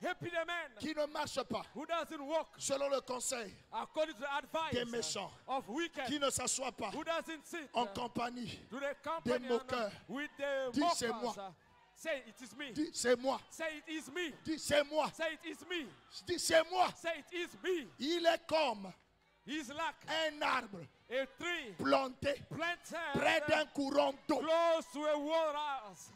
Happy the man qui ne marche pas who doesn't walk selon le conseil according to the advice des méchants, of wicked, qui ne s'assoit pas who doesn't sit en compagnie. to the company moqueurs. with the Dis, c'est mockers. moi. Say it is me. Dis, c'est moi. Say it is me. Dis, c'est moi. Say it is me. Dis, c'est moi. Say it is me. Il est comme He's like un arbre a tree planté planted près d'un courant d'eau. close to a waters.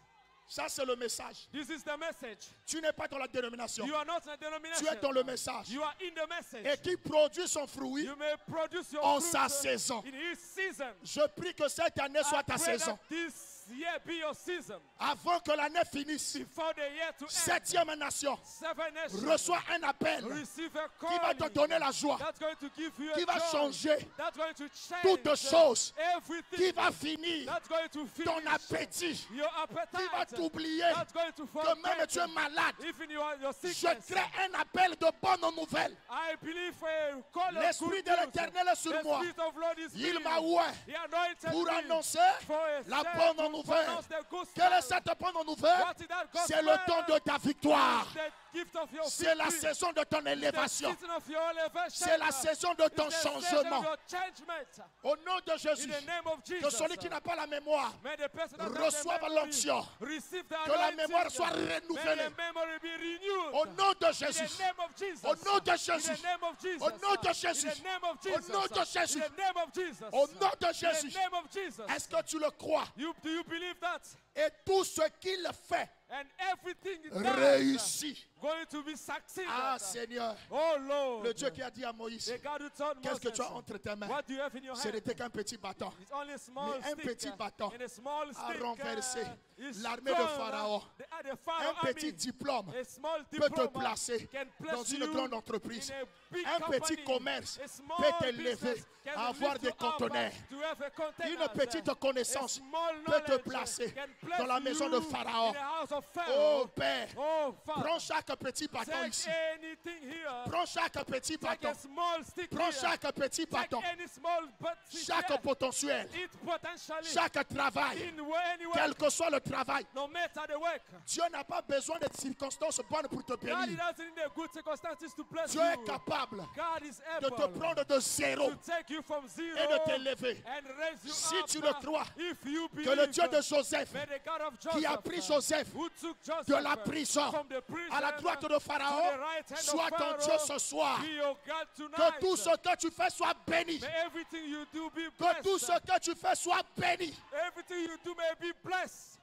Ça, c'est le message. This is the message. Tu n'es pas dans la dénomination. You are not in a Tu denomination. es dans le message. You are in the message. Et qui produit son fruit You may produce your en fruit sa saison. in his season. Je prie que cette année soit ta I pray saison. that this year be your season. Avant que l'année finisse, Before the year to end, septième nation seven nations reçoit un appel receive a qui va te calling donner la joie, that's going to give you qui a va joy, changer that's going to change toutes choses, everything, qui va finir that's going to finish ton appétit, your qui va appetite, t'oublier that's going to que même forget tu es malade. even your Je sickness. crée un appel de bonnes nouvelles. I believe a call of L'Esprit good de news. l'Éternel est sur The moi. Spirit of Lord is Il with m'a me. oint He anointed pour me annoncer for a la saint bonne to nouvelle. pronounce the gospel. Quelle est cette bonne nouvelle? What is that gospel? C'est le temps de ta victoire. The gift of your C'est la victory. saison de ton The élévation. season of your elevation. C'est la saison de ton It's the season changement. of your changement. Au nom de In Jésus, the name of que Jesus. celui qui n'a pas la mémoire May the person that reçoive has the l'onction. memory receive the Que la anointing. mémoire soit May renouvelée. the memory be renewed. Au nom de In Jésus. the name of Jesus. Au nom de In Jésus. the name of Jesus. Au nom de Jésus. In the name of Au Jesus. nom de Jésus. In the name of Jesus. Au nom de In Jésus. the name of Jesus. Est-ce que tu le crois? Do you believe that? Et tout ce qu'il fait And everything he does réussit. going to be succeeded. Ah Seigneur, Oh Lord. le Dieu qui a dit à Moïse, The God who told qu'est-ce que tu as Moses, entre tes mains? what do you have in your Ce hand? n'était qu'un petit bâton. It's only a small Mais un stick, petit bâton and a small a stick, renversé is l'armée de strong, Pharaon. the Pharaoh Un petit army. diplôme A small peut te diploma placer can dans place une you grande entreprise. in a big Un petit company. commerce A small peut t'élever business can à avoir lift des you up conteneurs. to have a container. Une petite connaissance A small peut te knowledge placer can place dans la maison de you Pharaon. in the house of Oh Pharaoh. Père, Oh, Father. prends chaque petit bâton Take ici. anything here. Prends chaque petit Take bâton. a small stick Prends here. chaque petit Take bâton. any small but Chaque potentiel. it potentially Chaque travail. in anywhere, Quel que soit le travail. no matter the work. Dieu n'a pas besoin de circonstances bonnes pour te God bénir. doesn't need the good circumstances to bless Dieu est you. capable God is de able te prendre de zéro to take you from zero et de t'élever. and raise you Si up. tu le crois, If you que le believe, Dieu de Joseph, may the God of qui a Joseph, pris Joseph who took Joseph de la prison from the prison à la droite de to the Pharaon, right hand soit of ton Dieu Pharaoh, ce soir. be your God tonight. Que tout ce que tu fais soit béni. May everything you do be Que blessed. tout ce que tu fais soit béni. Everything you do may be blessed.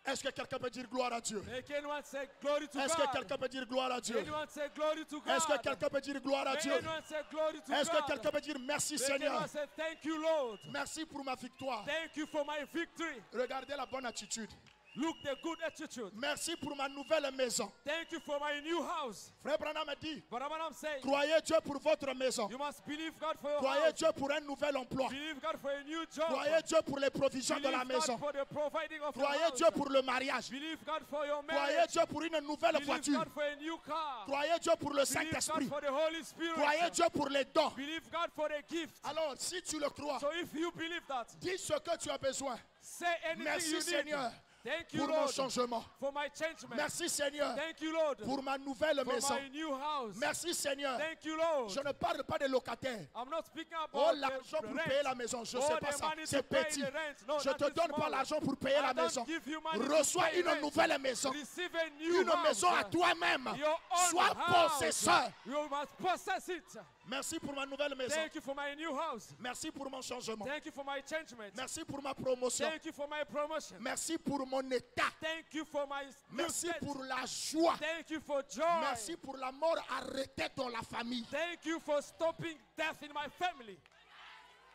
Est-ce que quelqu'un peut dire gloire à Dieu? May anyone say glory to Est-ce que God? quelqu'un peut dire gloire à Dieu? May anyone say glory to God? Est-ce que quelqu'un peut dire gloire à May Dieu? anyone say glory to Est-ce God? que quelqu'un peut dire merci May Seigneur? anyone say thank you, Lord. Merci pour ma victoire. Thank you for my victory. Regardez la bonne attitude. Look the good attitude. Merci pour ma nouvelle maison. Thank you for my new house. Frère Branham dit, But I'm saying, croyez Dieu pour votre maison. you must believe God for your Croyez house. Dieu pour un nouvel emploi. Believe God for a new job. Croyez Dieu pour les provisions de la Believe God maison. for the providing of your Croyez house. Dieu pour le mariage. Believe God for your Croyez marriage. Dieu pour une nouvelle Believe voiture. God for a new car. Croyez Dieu pour le Believe God Saint-Esprit. for the Holy Spirit. Croyez Dieu pour les dons. Believe God for the gift. Alors, si tu le crois, So if you believe that, dis ce que tu as besoin. say anything Merci you need. Seigneur Thank you, pour mon Lord, changement. for my changement. Merci Seigneur Thank you, Lord, pour ma nouvelle for maison. my new house. Merci Seigneur. Thank you, Lord. Je ne parle pas des locataires. I'm not speaking about Oh, the l'argent pour rent. payer la maison, je ne Oh, sais pas the ça. money to C'est pay petit. the rent. No, Je ne te that is donne pas small. l'argent pour payer I la don't maison. give you money to Reçois pay une rent. nouvelle maison. Receive a new Une house. maison à toi-même. Your own Sois house. possesseur. You must possess it. Merci pour ma nouvelle maison. Thank you for my new house. Merci pour mon changement. Thank you for my changement. Merci pour ma promotion. Thank you for my promotion. Merci pour mon état. Thank you for my new Merci state. pour la joie. Thank you for joy. Merci pour la mort arrêtée dans la famille. Thank you for stopping death in my family.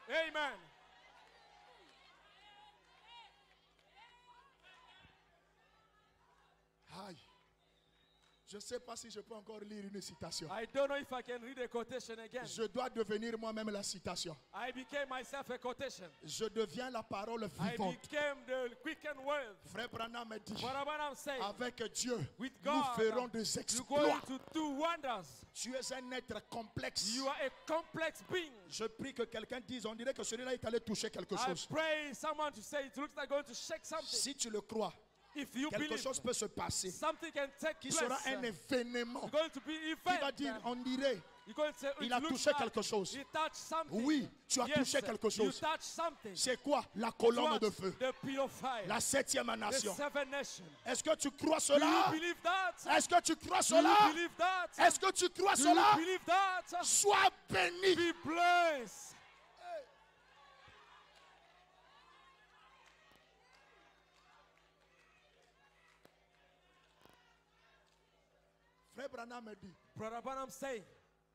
Amen. Aïe. Je ne sais pas si je peux encore lire une citation. I don't know if I can read a quotation again. Je dois devenir moi-même la citation. I became myself a quotation. Je deviens la parole I vivante. became the quickened word. Frère Branham me dit, What I'm saying, avec Dieu, with nous God, ferons des you're exploits. going to do wonders. Tu es un être complexe. You are a complex being. Je prie que quelqu'un dise, on dirait que celui-là est allé toucher quelque I chose. pray someone to say it looks like going to shake something. Si tu le crois, If you quelque believe chose peut se passer something can take qui place, sera un événement you're going to be qui va event. dire, on dirait, You're going to say, il it a looks touché like quelque chose. he touched something. Oui, tu as Yes, touché quelque you chose. touched something. C'est quoi? La It colonne was de feu. the pillar of fire. La 7e The nation. 7 nations. Est-ce que tu crois Do you cela? believe that? Est-ce que tu crois Do you cela? believe that? Est-ce que tu crois Do cela? you believe that? Sois béni. Be blessed. Frère Branham me dit, Brother Branham say,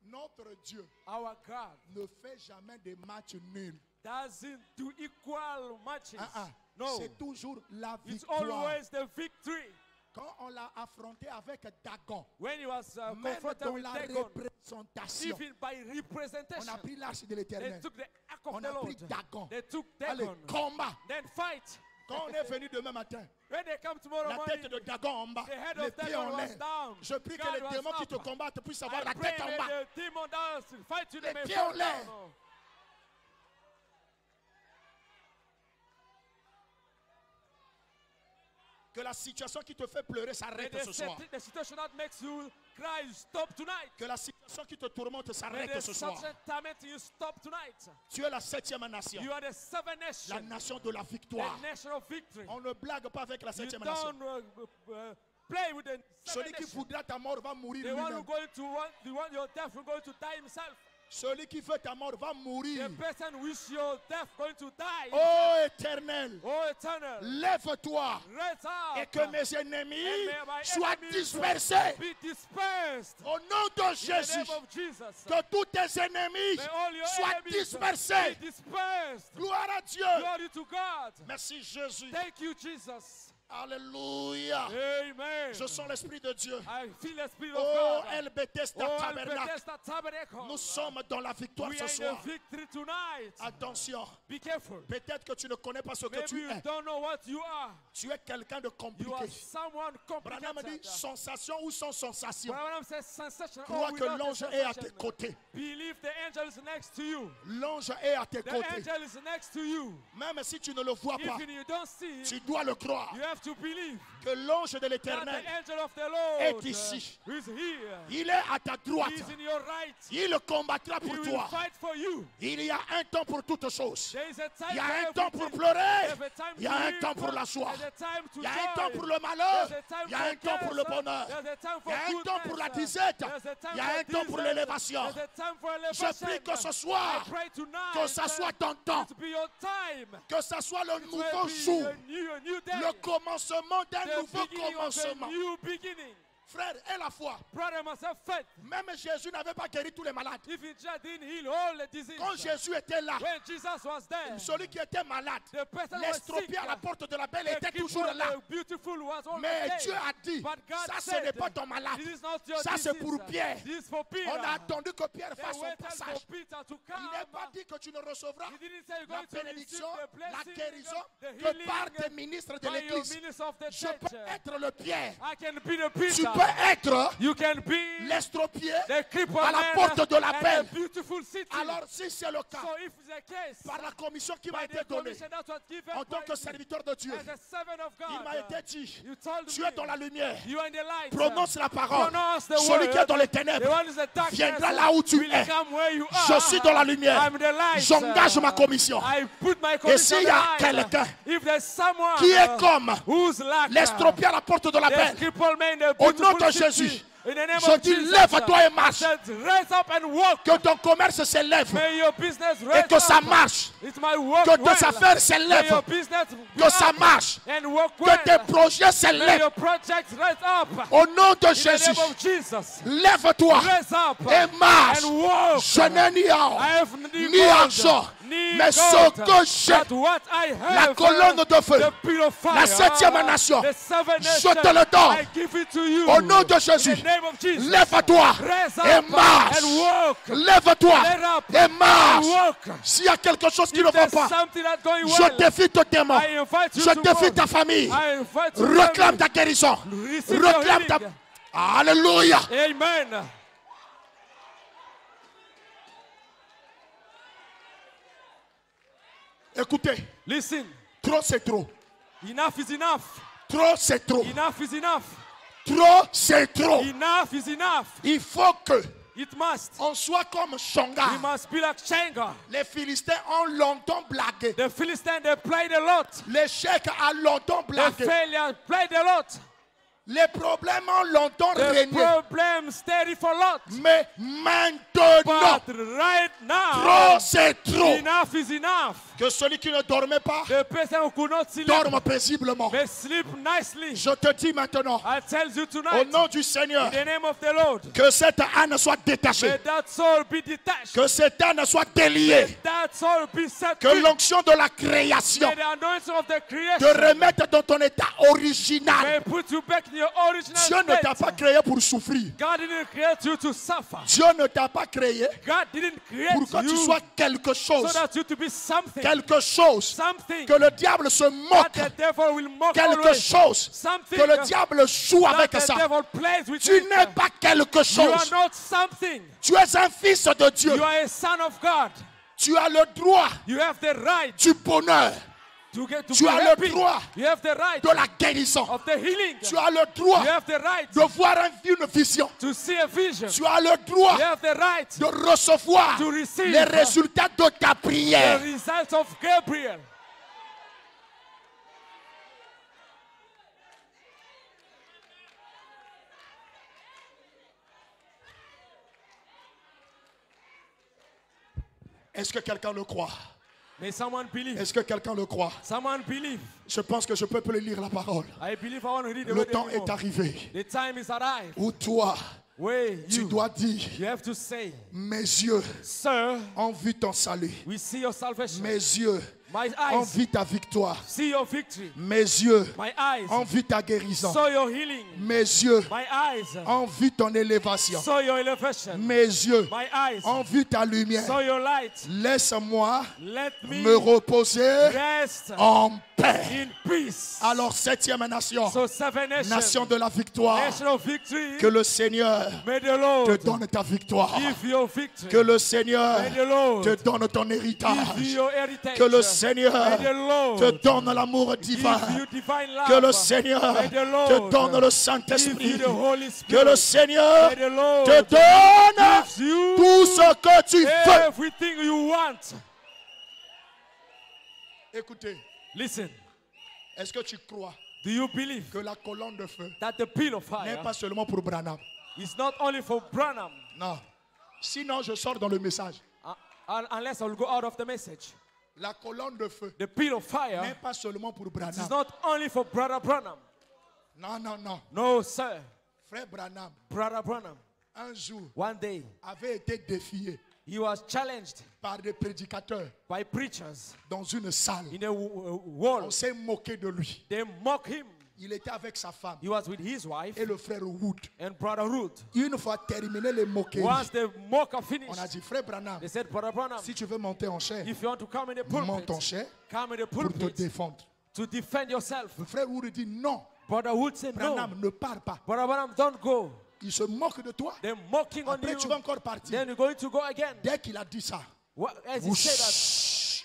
notre Dieu our God ne fait jamais des matchs nuls. doesn't do equal matches. No, C'est toujours la it's victoire. always the victory. Quand on l'a affronté avec Dagon, When he was même confronted dans with la Dagon, représentation, even by on representation, a pris l'arche de they l'Éternel. took the ark of On the a pris Lord. Dagon. They took Allez, Dagon. combat. Then fight. Quand on est venu demain matin, When they come tomorrow la morning, tête de Dagon en bas, the head les of pieds Dagon en was l'air. down. Je prie que God les was démons qui up. te combattent puissent I avoir la pray tête en that bas. the demon does fight you, they Les may pieds fall en l'air. down. Que la situation qui te fait pleurer s'arrête May ce soir. the situation that makes you cry, you stop tonight. Que la situation qui te tourmente May s'arrête the ce soir. situation tormenting you stop tonight. Tu es la 7e nation. You are the 7 La nation, nation de la the victoire. nation of victory. On ne blague pas avec la You 7e nation. don't play with the 7 Celui qui nation. voudra ta mort va mourir The one who lui-même. going to want, the one your death will going to die himself. Celui qui veut ta mort va The mourir. person wish your death going to die. Oh éternel, Oh eternal, lève-toi raise up et que mes ennemis and may my soient enemies dispersés. be dispersed. Au nom de In the Jésus, name of Jesus, que tous tes ennemis may all your soient enemies dispersés. be dispersed. Gloire à Dieu. Glory to God. Merci Jésus. Thank you, Jesus. Alléluia. Amen. Je sens l'Esprit de Dieu. I feel the Spirit Oh, of God. El Bethesda Oh, Tabernacle. Bethesda Tabernacle. Nous sommes dans la victoire We ce are in soir. the victory tonight. Attention. Be careful. Peut-être que tu ne connais pas ce que Maybe tu you es. don't know what you are. Tu es quelqu'un de You are compliqué. someone Branham dit complicated. sensation ou sans sensation. Branham says sensation. Crois Oh, que without l'ange a est à tes sensation. côtés. Believe the angel is next to you. L'ange est à tes The côtés. angel is next to you. Même si tu ne le vois pas, Even you don't see tu it, dois le croire. you have to believe Que l'ange de that l'Éternel the angel of the Lord est ici. is here. Il est à ta droite. He is in your right. Il combattra He pour will toi. fight for you. Il y a un temps pour toutes choses. There is a time Il y a for un temps pour everything. pleurer. There's a time Il y a to un weep. temps pour la joie. There's a time to Il y a un joy. temps pour le malheur. There's a time Il y a for un temps pour le cancer. bonheur. There's a time for Il y a un temps pour la goodness. disette. There's a time Il y a for un temps pour desert. l'élévation. There's a time for Je elevation. prie que ce soir, I pray tonight que ça soit ton temps, to be your time. que ça soit le It nouveau will be jour, a new day. le commencement d'un The nouveau beginning of a commencement. new beginning. Frère, et la foi. Brother must have faith. Même Jésus n'avait pas guéri tous les malades. If he just didn't heal all the diseases. Quand Jésus était là, When Jesus was there, celui qui était malade, the person was l'estropié sick. à la porte de la belle The était people, toujours là. the beautiful was always Mais there. Dieu a dit, But God ça ce said, n'est pas ton malade. this is not your Ça c'est disease. pour Pierre. This is for Peter. On a attendu que Pierre They fasse son waited passage. for Peter to Il come. n'est pas dit que tu ne recevras He didn't say you're la going to receive bénédiction, the la blessing, guérison the que healing, par tes ministres de by your l'église. minister of the Je church. peux être le Pierre. I can be the Tu Peter. peux être You can be l'estropié the crippled à la man porte de la and belle. the beautiful city. Alors si c'est le cas, So if it's the case, par la commission qui m'a by été the donnée, commission that was given en tant by que me, serviteur de Dieu, as a servant of God, il m'a été dit, you told tu me, es dans la lumière. you are in the light. Prononce la parole. Pronounce the Celui word. qui est dans les The ténèbres one who's the darkness viendra là où tu will es. come where you are. Je suis dans la lumière. I'm the light. J'engage ma commission. I put my Et commission s'il y in a the light. quelqu'un If there's someone qui est comme who's like l'estropié à la porte de la the belle, crippled man, the au nom beautiful de city, Jésus, in the name je of dis Jesus, lève-toi et marche. I said, raise up and walk. Que ton commerce s'élève. May your business Et raise que ça up. marche. It's my work Que tes well. affaires May s'élèvent. your business Que ça up marche. and work Que well. tes projets May s'élèvent. your projects raise up. Au nom de In the Jésus, name of Jesus. lève-toi Raise up et marche. and walk. Je n'ai ni or, I have ni argent, mais ce que j'ai, but what I la have, colonne de feu, the pillar of fire, la 7e nation, the seven je nations, te le donne. I give it to you. Au nom de In Jésus, the name of Jesus. lève-toi Raise et up marche. and walk. Lève-toi Get up et marche. and walk. S'il y a quelque chose qui ne If va there's pas, something that's going je well, défie ton démon. I invite you Je to défie walk. ta famille. I invite you Reclame to ta guérison. receive your Reclame ta... healing. Alléluia. Amen. Écoutez, Listen, trop c'est trop. enough is enough. Trop c'est trop. Enough is enough. Trop c'est trop. Enough is enough. Il faut que It must. on soit comme We Shangar. must be like Shangar. Les Philistins ont longtemps blagué. The Philistines, they played a lot. L'échec a longtemps The blagué. failure played a lot. Les problèmes ont longtemps The régné. problem stayed for a lot. Mais maintenant, But right now, trop c'est trop. enough is enough. Que celui qui ne dormait pas The person who could not sleep dorme paisiblement. may sleep nicely. Je te dis maintenant, I tell you au tonight, nom du Seigneur, in the name of the Lord, que cette âne soit détachée. may that soul be detached. Que cette âne soit déliée. That soul be set Que free. l'onction de la création May the anointing of the te creation remette dans ton état original. may put you back in your original Dieu ne t'a state. pas créé pour souffrir. God didn't create you to suffer. Dieu ne t'a pas créé God didn't create pour que tu you sois quelque so chose. that you to be something. Quelque chose Something que le diable se that moque. the devil will mock Quelque always. chose Something que le diable joue that avec the ça. devil plays with Tu it. n'es pas quelque You are chose. not something. Tu es un fils de Dieu. You are a son of God. Tu as le droit You have the right du bonheur, to get to Tu be as le happy. droit You have the right de la guérison. of the healing. Tu as le droit You have the right de voir une vision. to see a vision. Tu as le droit You have the right de recevoir to receive les résultats de ta the prière. results of Gabriel. Est-ce que quelqu'un le croit? May someone believe. Est-ce que quelqu'un le croit? Someone believe. Je pense que je peux plus lire la parole. I believe I want to read the Le word temps anymore. est arrivé The time is arrived. où toi, Where tu you, dois dire, you have to say, mes yeux Sir, ont vu ton salut. we see your salvation. Mes yeux My ont eyes vu ta victoire. see your victory. Mes yeux My eyes ont vu ta guérison. saw your healing. Mes yeux My eyes ont vu ton élévation. saw your elevation. Mes yeux My eyes ont vu ta lumière. saw your light. Laisse-moi Let me me reposer rest en paix. in peace. Alors, 7e nation, So seven nation nations, de la victoire, nation of victory, que le Seigneur may the te Lord donne ta victoire. give your victory. Que le Seigneur May the Lord te donne ton give you héritage. your heritage. Que le May Seigneur the Lord te donne l'amour divin. give you divine love. Que le Seigneur May the te Lord donne le give Saint-Esprit. you the Holy Que Spirit. le Seigneur May the Lord te donne gives you tout ce que tu veux. everything you want. Écoutez, Listen, est-ce que tu crois do you believe que la colonne de feu that the peel of n'est fire pas seulement pour Branham? is not only for Branham, Non. Sinon, je sors dans le message. unless I will go out of the message. La colonne de feu The peel of n'est fire pas seulement pour is Branham. not only for Brother Branham. Non, non, non. No, sir. Frère Branham, Brother Branham, un jour, one day, avait été défié he was challenged par des prédicateurs by preachers dans une salle. in a On wall. s'est moqué de lui. They mocked him. Il était avec sa femme He was with his wife et le frère Wood. and Brother Ruth. Une fois terminé les moqueries, Once the mocker on a finished, dit, frère Branham, they said, Brother Branham, si tu veux monter en chair, if you want to come in the monte en pulpit, chair come in the pour te pulpit défendre. to defend yourself. Le frère Wood dit non, Brother Wood said, no. Branham, ne pars pas. Brother Branham, don't go. Il se moque de toi. They're mocking on Après, you. tu vas encore partir. Then you're going to go again. Dès qu'il a dit ça, As he said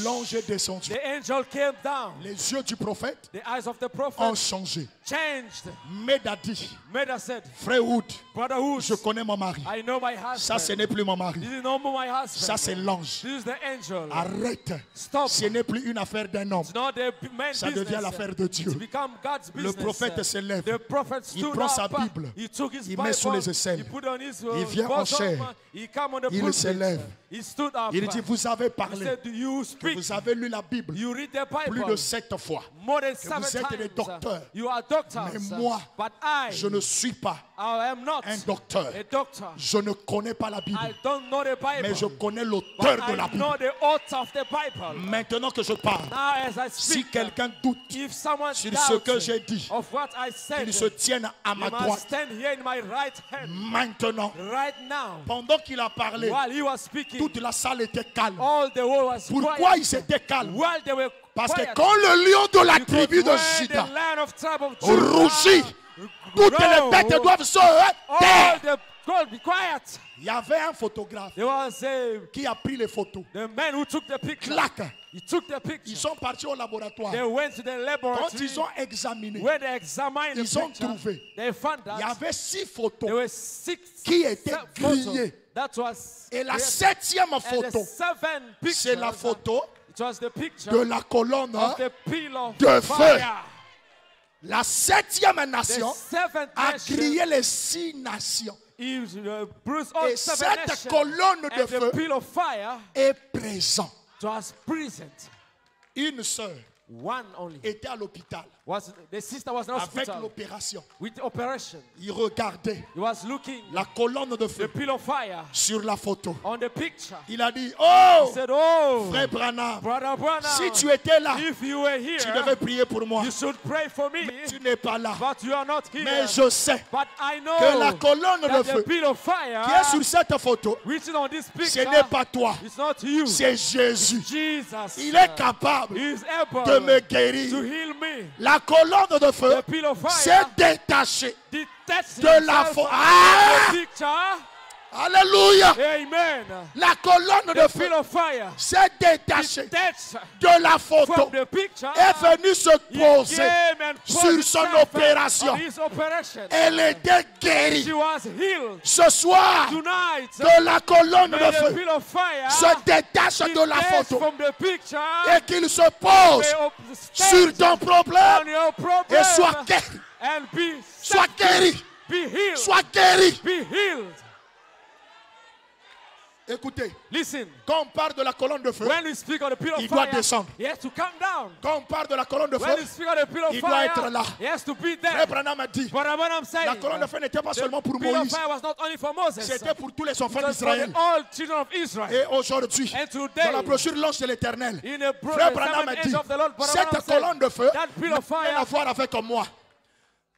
l'ange est descendu. that, the angel came down. Les yeux du prophète The eyes of the ont prophet changé. changed. Meda dit, Meda said, frère Wood, Brother Wood, je connais mon mari. I know my Ça, ce husband. n'est plus mon mari. This is no more my husband. Ça, c'est l'ange. This is the angel. Arrête. Stop. Ce n'est plus une affaire d'un homme. It's not the man's Ça devient business. l'affaire de Dieu. It's become God's Le business. prophète se lève. The prophet Il stood prend sa up. Bible. He took his Il Bible. met sous les aisselles. He put on his Il vient en bosom. chair. He come on the Il pulpit. se lève. He stood up. Il dit, vous avez He parlé. said, you Que speak. vous avez lu la Bible You read the Bible. plus de 7 fois. More than Que 7 vous êtes times. des docteurs. You are doctors. Mais moi, But I Je ne suis pas I am not un docteur. a doctor. Je ne connais pas la Bible. I don't know the Bible. Mais je connais but l'auteur de la I know Bible. the author of the Bible. Maintenant que je parle, Now as I si speak, quelqu'un doute if someone sur doubts ce que j'ai dit, of what I said, qu'il se tienne à ma you must droite. stand here in my right hand. Maintenant, Right now, pendant qu'il a parlé, while he was speaking, toute la salle était calme. all the world was Pourquoi quiet. il s'était calme? While they were Parce que quiet, quand le lion de la because tribu de when Juda the Lion of tribe of Judah rougit, toutes les bêtes doivent se all taire. the God be quiet. Il y avait un photographe There was qui a pris les photos. the man who took the picture. Clac. He took the Ils picture. sont partis au laboratoire. They went to the Quand laboratory. ils ont examiné, When they examined the ils ont picture, trouvé. they found Il y that avait 6 there photos. were 6 qui étaient photos. grillées. That was Et la created. 7e And the photo, 7th picture, c'est la photo it was the picture de la colonne of the pillar de of feu. fire. La 7e The nation 7th a nation grillé les 6 nations. is bruised all Et 7 cette nations. colonne de And the feu pillar of fire est présente. was present. Une sœur One only. était à l'hôpital The sister was in avec hospital l'opération. with the operation. Il regardait He was looking la colonne de the feu pillar of fire sur la photo. on the picture. Il a dit, oh, He said, oh, frère Branham, Brother Branham, si tu étais là, if you were here, tu devais prier pour moi. you should pray for me. Tu n'es pas là. But you are not here. Mais je sais But I know que la colonne de that feu the pillar of fire qui est sur cette photo, which is on this ce picture, n'est pas toi, it's not you. c'est Jésus. Jesus. Il est capable He is able de me to guérir. heal me. La colonne de feu The pillar of fire s'est détachée detached de la himself fo- from Ah! the picture. Alléluia. Amen. La colonne de The feu pillar of fire s'est détachée detached de la photo from the picture. est venue se He poser came and put sur himself son opération. on his operation. Elle était guérie. She was healed. Ce soir, Tonight, que la colonne may de the feu pillar of fire se détache de la detach photo from the picture et qu'il se pose may sur stand ton on problème your problem et soit guéri. and be Sois set free. guéri. Be healed. Sois guéri. Be healed. Écoutez, Listen, quand on parle de la colonne de feu, when we speak of the pillar of il doit fire, descendre. he has to come down. Quand on parle de la colonne de When feu, we speak of the pillar of il doit fire, être là. he has to be there. Frère Branham a dit, But what I'm saying, la colonne de feu n'était pas seulement pour the pillar of Moïse, fire was not only for Moses. c'était pour tous les enfants It was for d'Israël. the all children of Israel. Et aujourd'hui, And today, dans la brochure L'Ange de l'Éternel, in the Frère Branham a dit, cette colonne de feu that pillar of n'a rien à fire voir avec moi.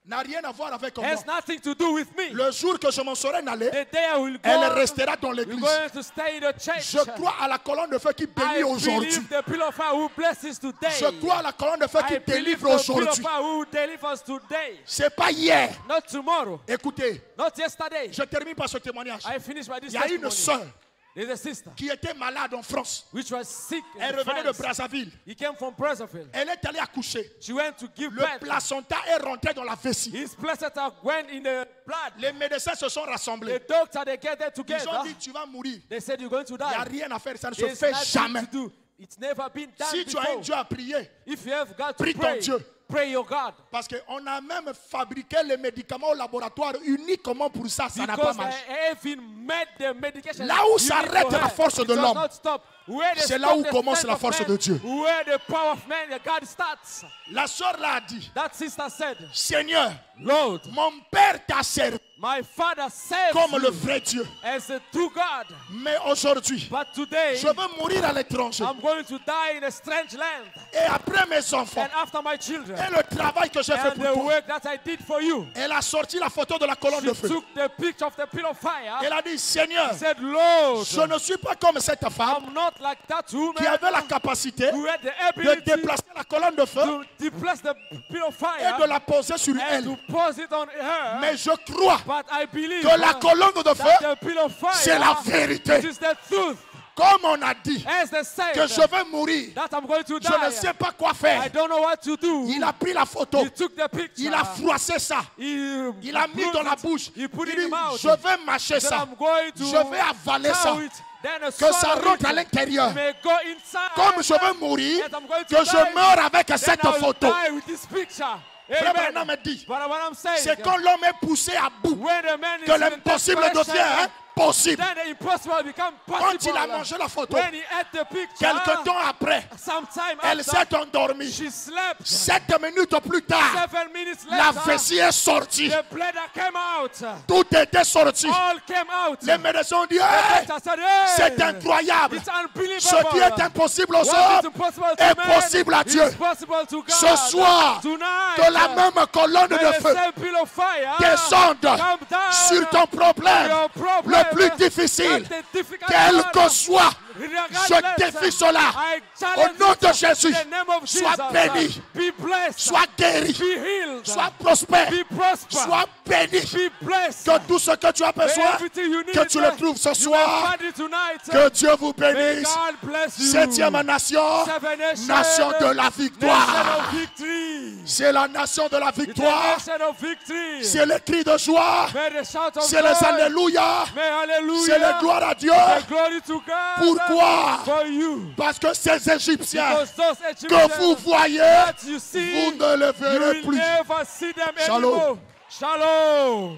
N'a rien à voir avec moi. has nothing to do with me. Le jour que je m'en serai allé, The day I will go, elle restera dans we're l'église. going to stay in the church. Je crois à la colonne de feu qui bénit I aujourd'hui. believe the pillar of fire who blesses today. Je crois à la colonne de feu I qui believe délivre the pillar of aujourd'hui. fire who delivers today. C'est pas hier. Not tomorrow. Écoutez, Not yesterday. je termine par ce témoignage. I finished by this Il y a une testimony. sœur There's a sister qui était malade en France. which was sick in Elle revenait de France. Brazzaville. He came from Brazzaville. Elle est allée accoucher. She went to give Le birth. placenta est rentré dans la vessie. His placenta went in the blood. Les médecins se sont The rassemblés. doctor, they gathered Ils ont together. dit, tu vas mourir. They said you're going to Il n'y a die. rien à faire, ça ne se There's fait nothing jamais. to do. It's never been done Si tu as un before. Dieu à prier, If you have God to prie ton pray, Dieu. pray your God. Parce qu'on a même fabriqué les médicaments au laboratoire uniquement pour ça, ça n'a pas Because marché. they have made the medication. Là où unique s'arrête for la her. force It de does l'homme. not stop Where the C'est là où strength commence la of force man, de Dieu. Where the power of man, God starts. La sœur là a dit, That sister said, Seigneur, Lord, mon père t'a servi my father saved comme le you vrai Dieu. as a true God. Mais aujourd'hui, But today, je veux mourir à l'étranger. I'm going to die in a strange land. Et après mes enfants, And after my children, et le travail que j'ai fait and pour the toi, work that I did for you, elle a sorti la photo de la colonne she de feu. took the picture of the pillar of fire. Elle a dit, Seigneur, Said, Lord, je ne suis pas comme cette femme I'm not like that woman qui avait la capacité who had the de ability déplacer la colonne de feu to depress the pillar of et de fire la poser sur and elle. to pose it on her. Mais je crois But I believe que la colonne de that feu, the pillar of fire c'est la vérité. it is the truth. Comme on a dit As they say que je vais mourir, that I'm going to je ne die. sais pas quoi I faire. don't know what to do. Il a pris la photo, He took the picture. il a froissé ça, il a mis dans la bouche. He put Il it in dit, his mouth. je vais mâcher Then ça, I'm going to je vais avaler ça, chow it. Then a que ça swallow rentre à it. l'intérieur. May go inside. Comme je vais mourir, Yes, I'm going to que die. je meure avec Then cette I will photo. die with this picture. Frère Amen. Branham me dit, But what I'm saying, c'est quand l'homme est poussé à bout when a man is que in l'impossible desperation, devient possible. then the impossible become Quand possible. il a mangé la photo, When he ate the picture, quelque temps après, sometime elle after, s'est endormie. she slept. 7 minutes plus tard, 7 minutes la later, vessie est sortie. the bladder came out. Tout était sorti. All came out. Les médecins ont dit, The hey, doctor said, hey, c'est incroyable. it's unbelievable. Ce qui est impossible aux What is hommes impossible to est man possible à is Dieu. possible to God. Ce soir, Tonight, de la même colonne may de the feu same pillar of fire descende come down sur ton problème your problem, le plus difficile. not the difficult Quel one. que soit, Regardless, je défie cela. I challenge Au nom de it. Jésus, In the name of sois Jesus, béni, be blessed, sois guéri, be healed, sois prospère, be prosper, sois béni. be blessed. Que tout ce que tu as May besoin, everything you need, que tu le trouves ce you soir. will find it tonight. Que Dieu vous May bénisse. God bless you. 7e nation, Seven nations, nation de la nation victoire. of victory. C'est la nation de la It's a victoire. nation of victory. C'est les cris de joie. May the shout of C'est les joy. alléluia. May hallelujah. C'est les gloires à Dieu. The glory to God. Pourquoi? For you. Parce que ces Égyptiens Because those que Egyptians vous voyez, that you see, vous ne les you verrez will plus. never see them Shalom. anymore. Shalom.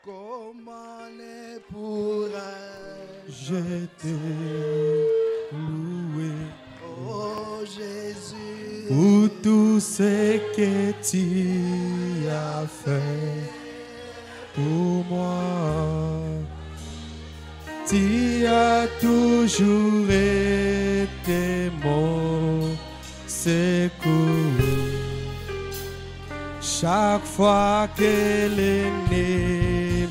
Comment ne pourrais-je Je t'ai loué oh Jésus, pour tout ce que tu as fait pour moi. Tu as toujours été mon secours. Chaque fois que l'ennemi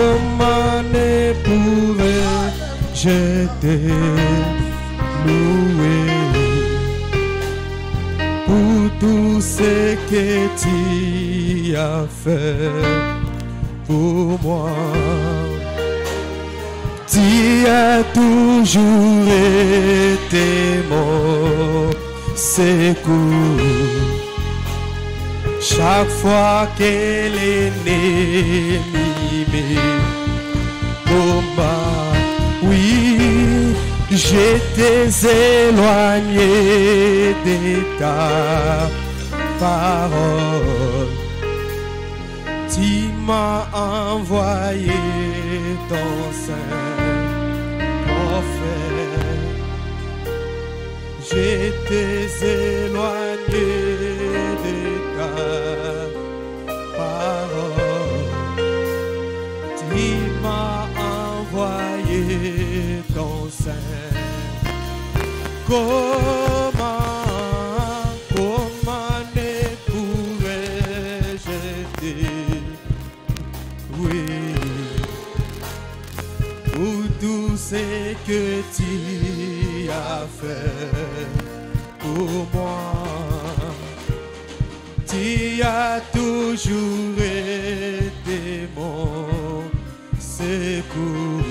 comment ne pourrais-je te louer pour tout ce que tu as fait pour moi. Tu as toujours été mon secours. Chaque fois que l'ennemi me combat, oui, j'étais éloigné de ta parole. Tu m'as envoyé ton saint prophète. J'étais éloigné de ta parole. Tu m'as envoyé ton saint. Comment ne pourrais-je dire oui pour tout ce que tu as fait pour pour moi. Tu as toujours été mon secours.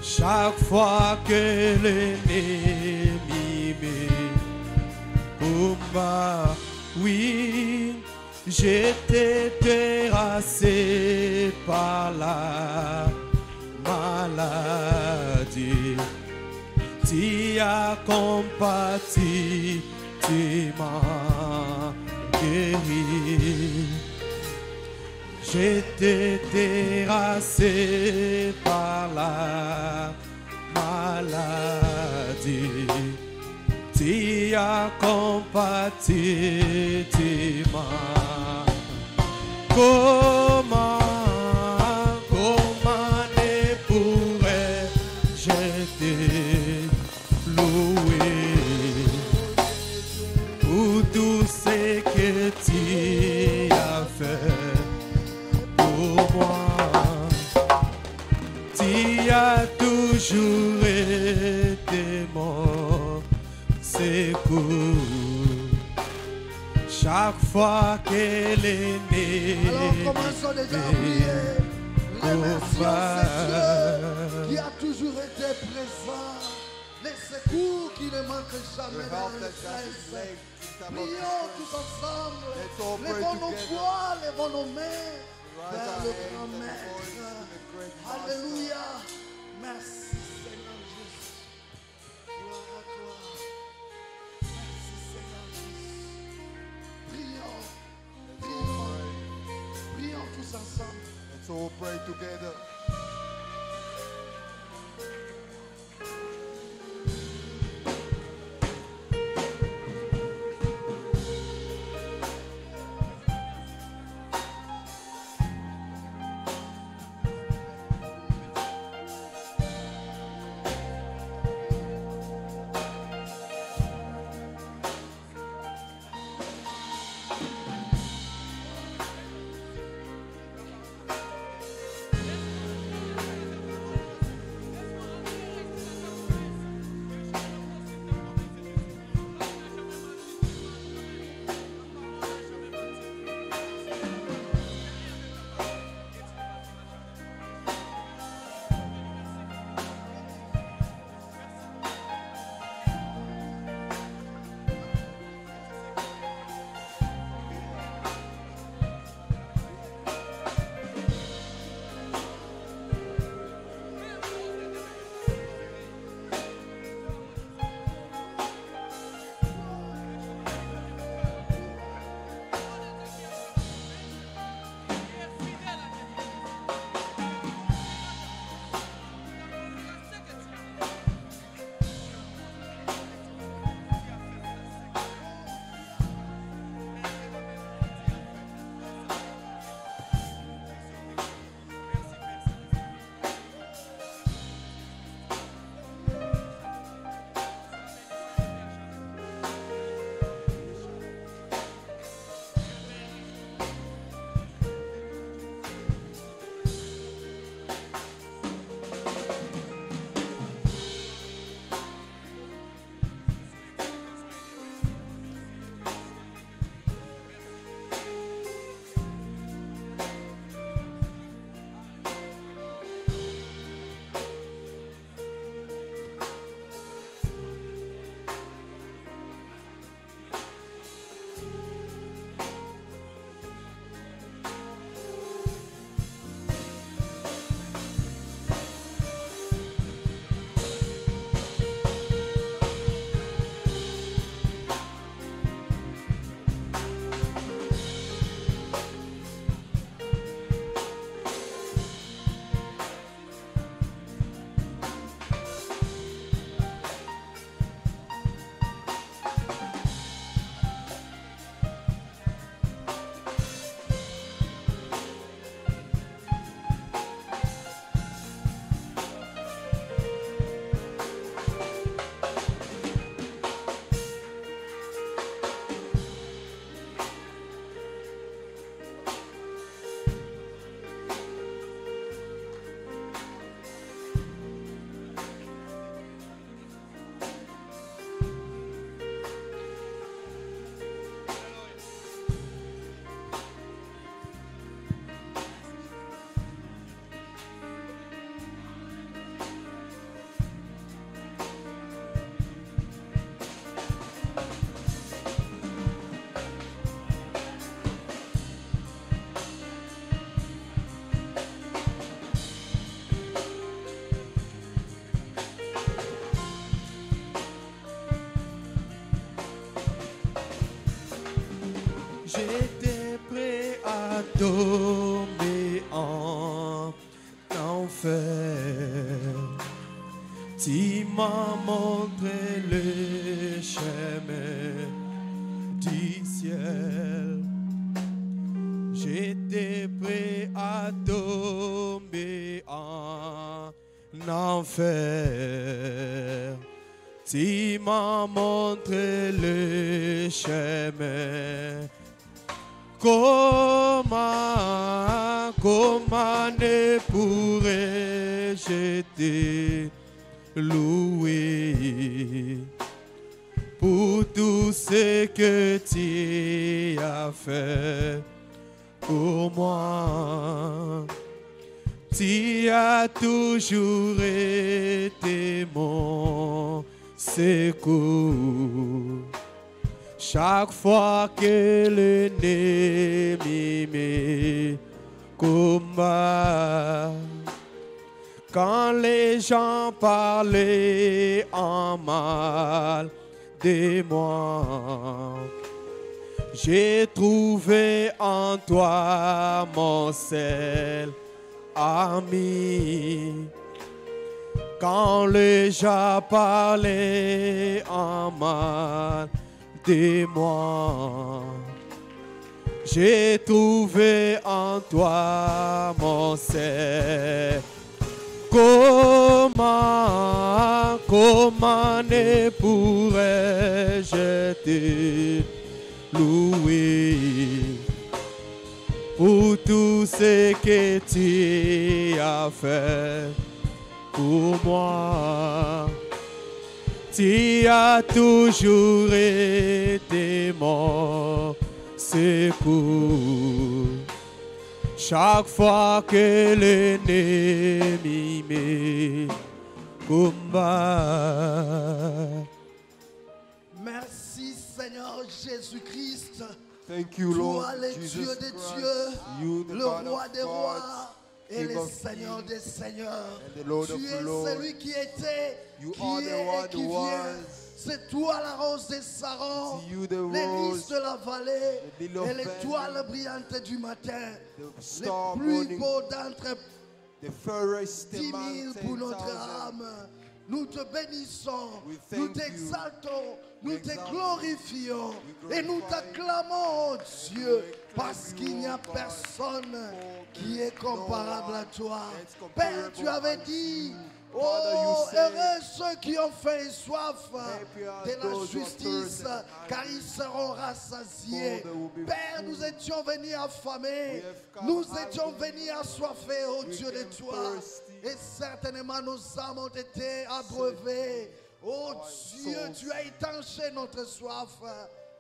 Chaque fois que l'ennemi me combat, oui, j'étais terrassé par la maladie. Tu as compati, tu m'as guéri. J'étais terrassé par la maladie. Tu as compati, tu m'as. Comment ne pourrais-je te louer pour tout ce que tu as fait pour moi? Tu as toujours été mon secours. Chaque fois que l'ennemi Alors commençons déjà à prier. Remercions ce Dieu qui a toujours été présent. Les secours qui ne manquent jamais dans le stress. Prions tous ensemble. Levons nos voix, levons nos mains vers le grand maître. Alléluia. Merci Seigneur Jésus. Gloire à toi. Merci Seigneur Jésus. Prions. Prions. Prions tous ensemble. Let's all pray together. tombé en enfer. Tu m'as montré le chemin du ciel. J'étais prêt à tomber en enfer. Tu m'as montré le chemin. Comment ne pourrais-je te louer pour tout ce que tu as fait pour moi? Tu as toujours été mon secours. Chaque fois que l'ennemi me combat, quand les gens parlaient en mal de moi, j'ai trouvé en toi mon seul ami. Quand les gens parlaient en mal de moi, j'ai trouvé en toi mon seul. Comment ne pourrais-je te louer pour tout ce que tu as fait pour moi? Tu as toujours été mon secours. Chaque fois que l'ennemi me combat. Merci Seigneur Jésus-Christ. Thank you, Lord Toi le Jesus Dieu des Christ, dieux, you the le God roi of des rois gods, et King le of Seigneur kings, des seigneurs. and the Lord Tu of es lords. celui qui était, You qui are the est one et qui who vient. was. C'est toi la rose des Sarons, It's you the les rose, lys de la vallée the lily of et l'étoile Valley, brillante du matin. the Les star plus morning, beaux d'entre the fairest 10 000 pour among notre 10,000. âme. Nous te bénissons, We nous thank you. t'exaltons, nous We te exalt you. glorifions We et nous glorify t'acclamons, oh Dieu, We acclaim parce you, qu'il n'y a oh God. personne For qui there est is no comparable one à toi. that's Père, comparable tu avais unto dit, you. oh, Father, you said, heureux ceux qui ont faim et soif happy are de la those who are justice, thirsty and car ils seront rassasiés. for they will be Père, full. nous étions venus affamés, We have come nous hungry. étions venus assoiffés, oh We Dieu de came toi. thirsty. Et certainement nos âmes ont été abreuvées. Oh Our Dieu, souls. tu as étanché notre soif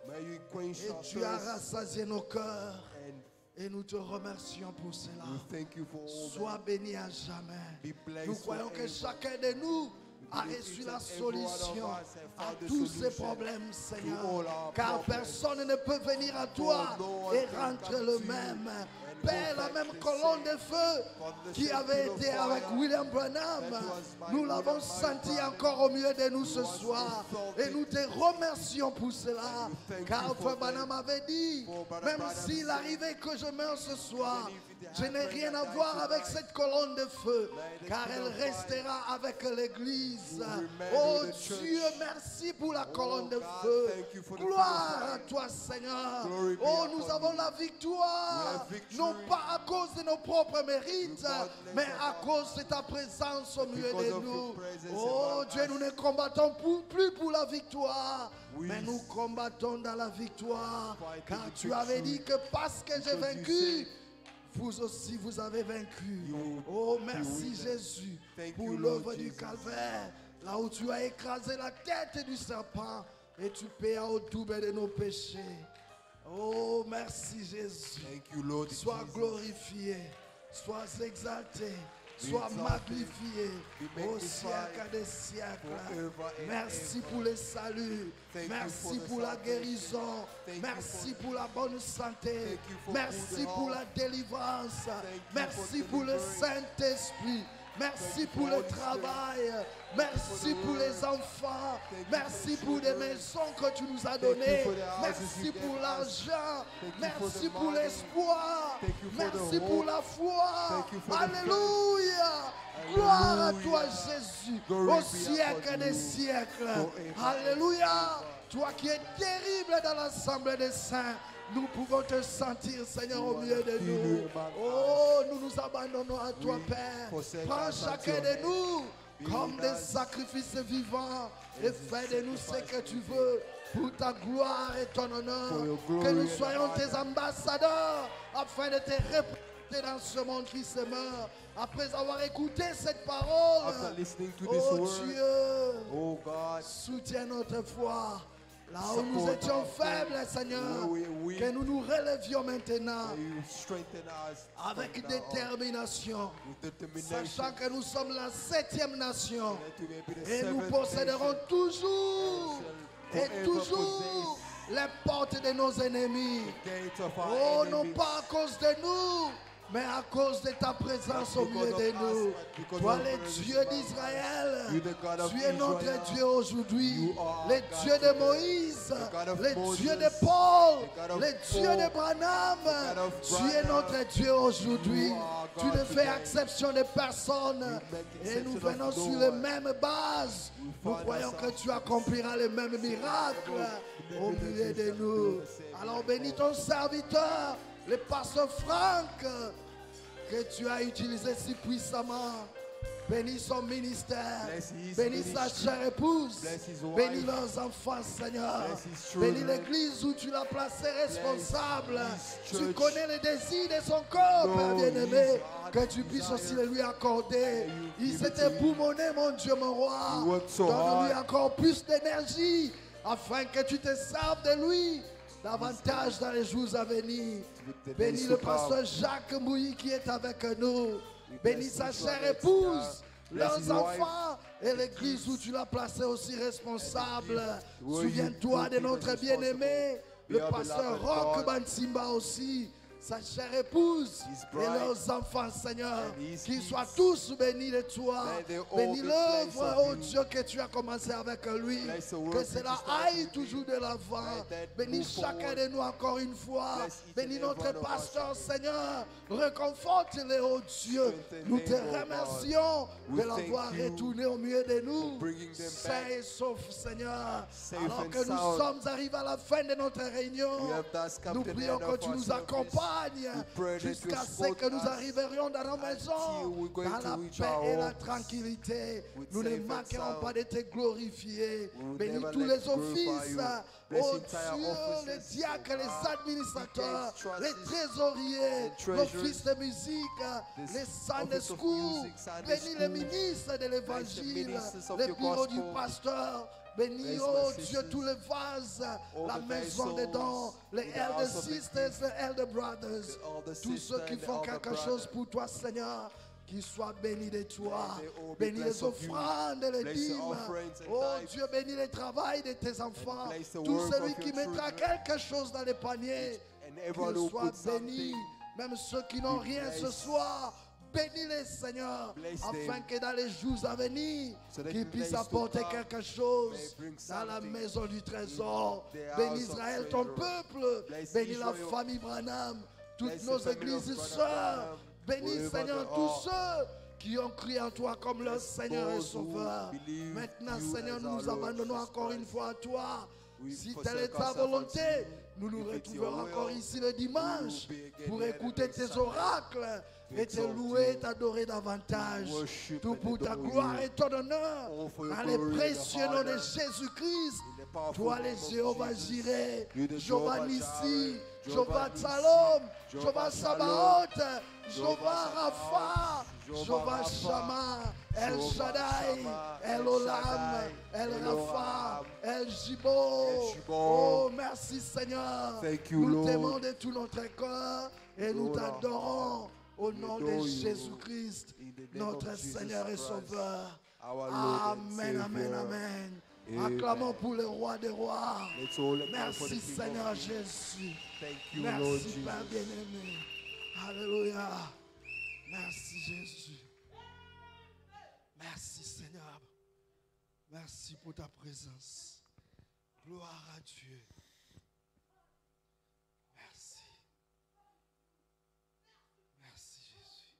May you quench et our tu as thirst, rassasié nos cœurs. and Et nous te remercions pour cela. we thank you for all Sois that. béni à jamais. Be blessed Nous croyons que forever. chacun de nous a believe reçu each la and every one of solution us have à found the tous ces solution problèmes, to Seigneur. all our Car problems. personne ne peut venir à toi no one et can rentrer come le to you même. and Père, go la back même the colonne same. de feu For the qui same avait pillar of été avec fire William Branham, that was by nous l'avons William senti Branham encore au milieu de nous ce was soir. felt Et nous te remercions pour cela. And we thank Car you for Frère Branham avait dit, For Brother même Branham s'il said, arrivait que je meure ce soir, even if it je n'ai happened rien that à I voir die avec tonight, cette colonne de feu, let it car be elle the fire. restera avec l'Église. You remain Oh with the church. Dieu, merci pour la colonne de God, feu. thank you for the Gloire pillar of à fire. toi, Seigneur. Glory be Oh, upon nous you. avons la victoire, We have victory. non pas à cause de nos propres mérites, Regardless mais of à our- cause de ta présence au milieu Because de of nous. your presence Oh among Dieu, us. nous ne combattons plus pour la victoire, We mais nous combattons dans la victoire. fight Car in the tu avais victory. dit que parce que j'ai Because you vaincu, said vous aussi vous avez vaincu. you Oh, will merci win. Jésus Thank pour you, l'œuvre Lord du Jesus. calvaire, là où tu as écrasé la tête du serpent et tu payas au double de nos péchés. Oh, merci Jésus. Thank you, Lord Sois Jesus. glorifié, sois exalté, Be sois exalted, magnifié be au magnified siècle des siècles. forever and Merci ever. pour le salut, Thank you merci for the pour la salvation. guérison, Thank you merci for- pour la bonne santé, Thank you for merci good pour health. la délivrance, you merci for pour le deliverance. Saint-Esprit. Merci pour le travail. Merci pour les enfants. Merci pour les maisons que tu nous as données. Merci pour l'argent. Merci pour l'espoir. Merci pour la foi. Alléluia. Gloire à toi, Jésus, au siècle des siècles. Alléluia. Toi qui es terrible dans l'assemblée des saints, nous pouvons te sentir, Seigneur, au milieu de nous. Oh, nous nous abandonnons à toi, Père. Prends chacun de nous comme des sacrifices vivants et fais de nous ce que tu veux pour ta gloire et ton honneur. Que nous soyons tes ambassadeurs afin de te représenter dans ce monde qui se meurt. Après avoir écouté cette parole, oh Dieu, soutiens notre foi. Là où nous étions faibles, Seigneur, que nous nous relevions maintenant avec détermination, sachant que nous sommes la 7e nation et nous posséderons toujours et toujours les portes de nos ennemis. Oh, non pas à cause de nous, mais à cause de ta présence au milieu de nous. Toi, le Dieu d'Israël, tu es notre Dieu aujourd'hui. Le Dieu de Moïse, le Dieu de Paul, le Dieu de Branham. Tu es notre Dieu aujourd'hui. Tu ne fais exception de personne. Et nous venons sur les mêmes bases. Nous croyons que tu accompliras les mêmes miracles au milieu de nous. Alors bénis ton serviteur, le pasteur Franck, que tu as utilisé si puissamment. Bénis son ministère, bénis sa chère épouse, bénis leurs enfants, Seigneur. Bénis l'église où tu l'as placé responsable. Tu connais les désirs de son corps, Père bien-aimé, que tu puisses aussi le lui accorder. Il s'est époumoné, mon Dieu, mon roi. Donne-lui encore plus d'énergie afin que tu te serves de lui davantage dans les jours à venir. Bénis le pasteur Jacques Mouilly qui est avec nous. Bénis sa chère épouse, leurs enfants et l'église où tu l'as placé aussi responsable. Souviens-toi de notre bien-aimé, le pasteur Roch Bansimba aussi, sa chère épouse et leurs enfants, Seigneur, qu'ils soient tous bénis de toi. Bénis l'œuvre, oh Dieu, que tu as commencé avec lui, que cela aille toujours de l'avant. Bénis chacun de nous encore une fois. Bénis notre pasteur, Seigneur, réconforte-le, oh Dieu. Nous te remercions de l'avoir retourné au milieu de nous, sain et sauf, Seigneur. Alors que nous sommes arrivés à la fin de notre réunion, nous prions que tu nous accompagnes jusqu'à ce que nous arriverions dans nos maisons, dans la paix et la tranquillité. Nous ne manquerons pas de te glorifier. Bénis tous les offices, oh Dieu, les diacres, les administrateurs, les trésoriers, l'office de musique, les Sunday School. Bénis les ministres de l'évangile, les bureaux du pasteur. Bénis, oh Dieu, tous les vases, la maison des dons, les elder sisters, les elder brothers, tous ceux qui font quelque chose pour toi, Seigneur, qu'ils soient bénis de toi. Bénis les offrandes et les dîmes. Oh Dieu, bénis le travail de tes enfants. Tout celui qui mettra quelque chose dans les paniers, qu'il soit béni. Même ceux qui n'ont rien ce soir, bénis-les, Seigneur, afin que dans les jours à venir, qu'ils puissent apporter quelque chose dans la maison du trésor. Bénis Israël, ton peuple. Bénis la famille Branham, toutes nos églises sœurs. Bénis, Seigneur, tous ceux qui ont crié en toi comme leur Seigneur et Sauveur. Maintenant, Seigneur, nous nous abandonnons encore une fois à toi. Si telle est ta volonté, nous nous retrouverons encore ici le dimanche pour écouter tes oracles et te louer et t'adorer davantage. Tout pour ta gloire et ton honneur. Dans les précieux noms de Jésus-Christ, toi les Jéhovah Jireh, Jéhovah Nissi, Jéhovah Salom, Jéhovah Sabaoth, Jéhovah Rapha, Jéhovah Shammah, El Shaddai, El Olam, El Rapha, El Jibo. Oh, merci Seigneur. Nous t'aimons de tout notre cœur et nous t'adorons au nom de Jésus-Christ, notre Seigneur et Sauveur. Amen, amen, amen. Acclamons pour le roi des rois. Merci Seigneur Jésus. Merci Père bien-aimé. Alléluia. Merci Jésus. Merci pour ta présence. Gloire à Dieu. Merci. Merci Jésus.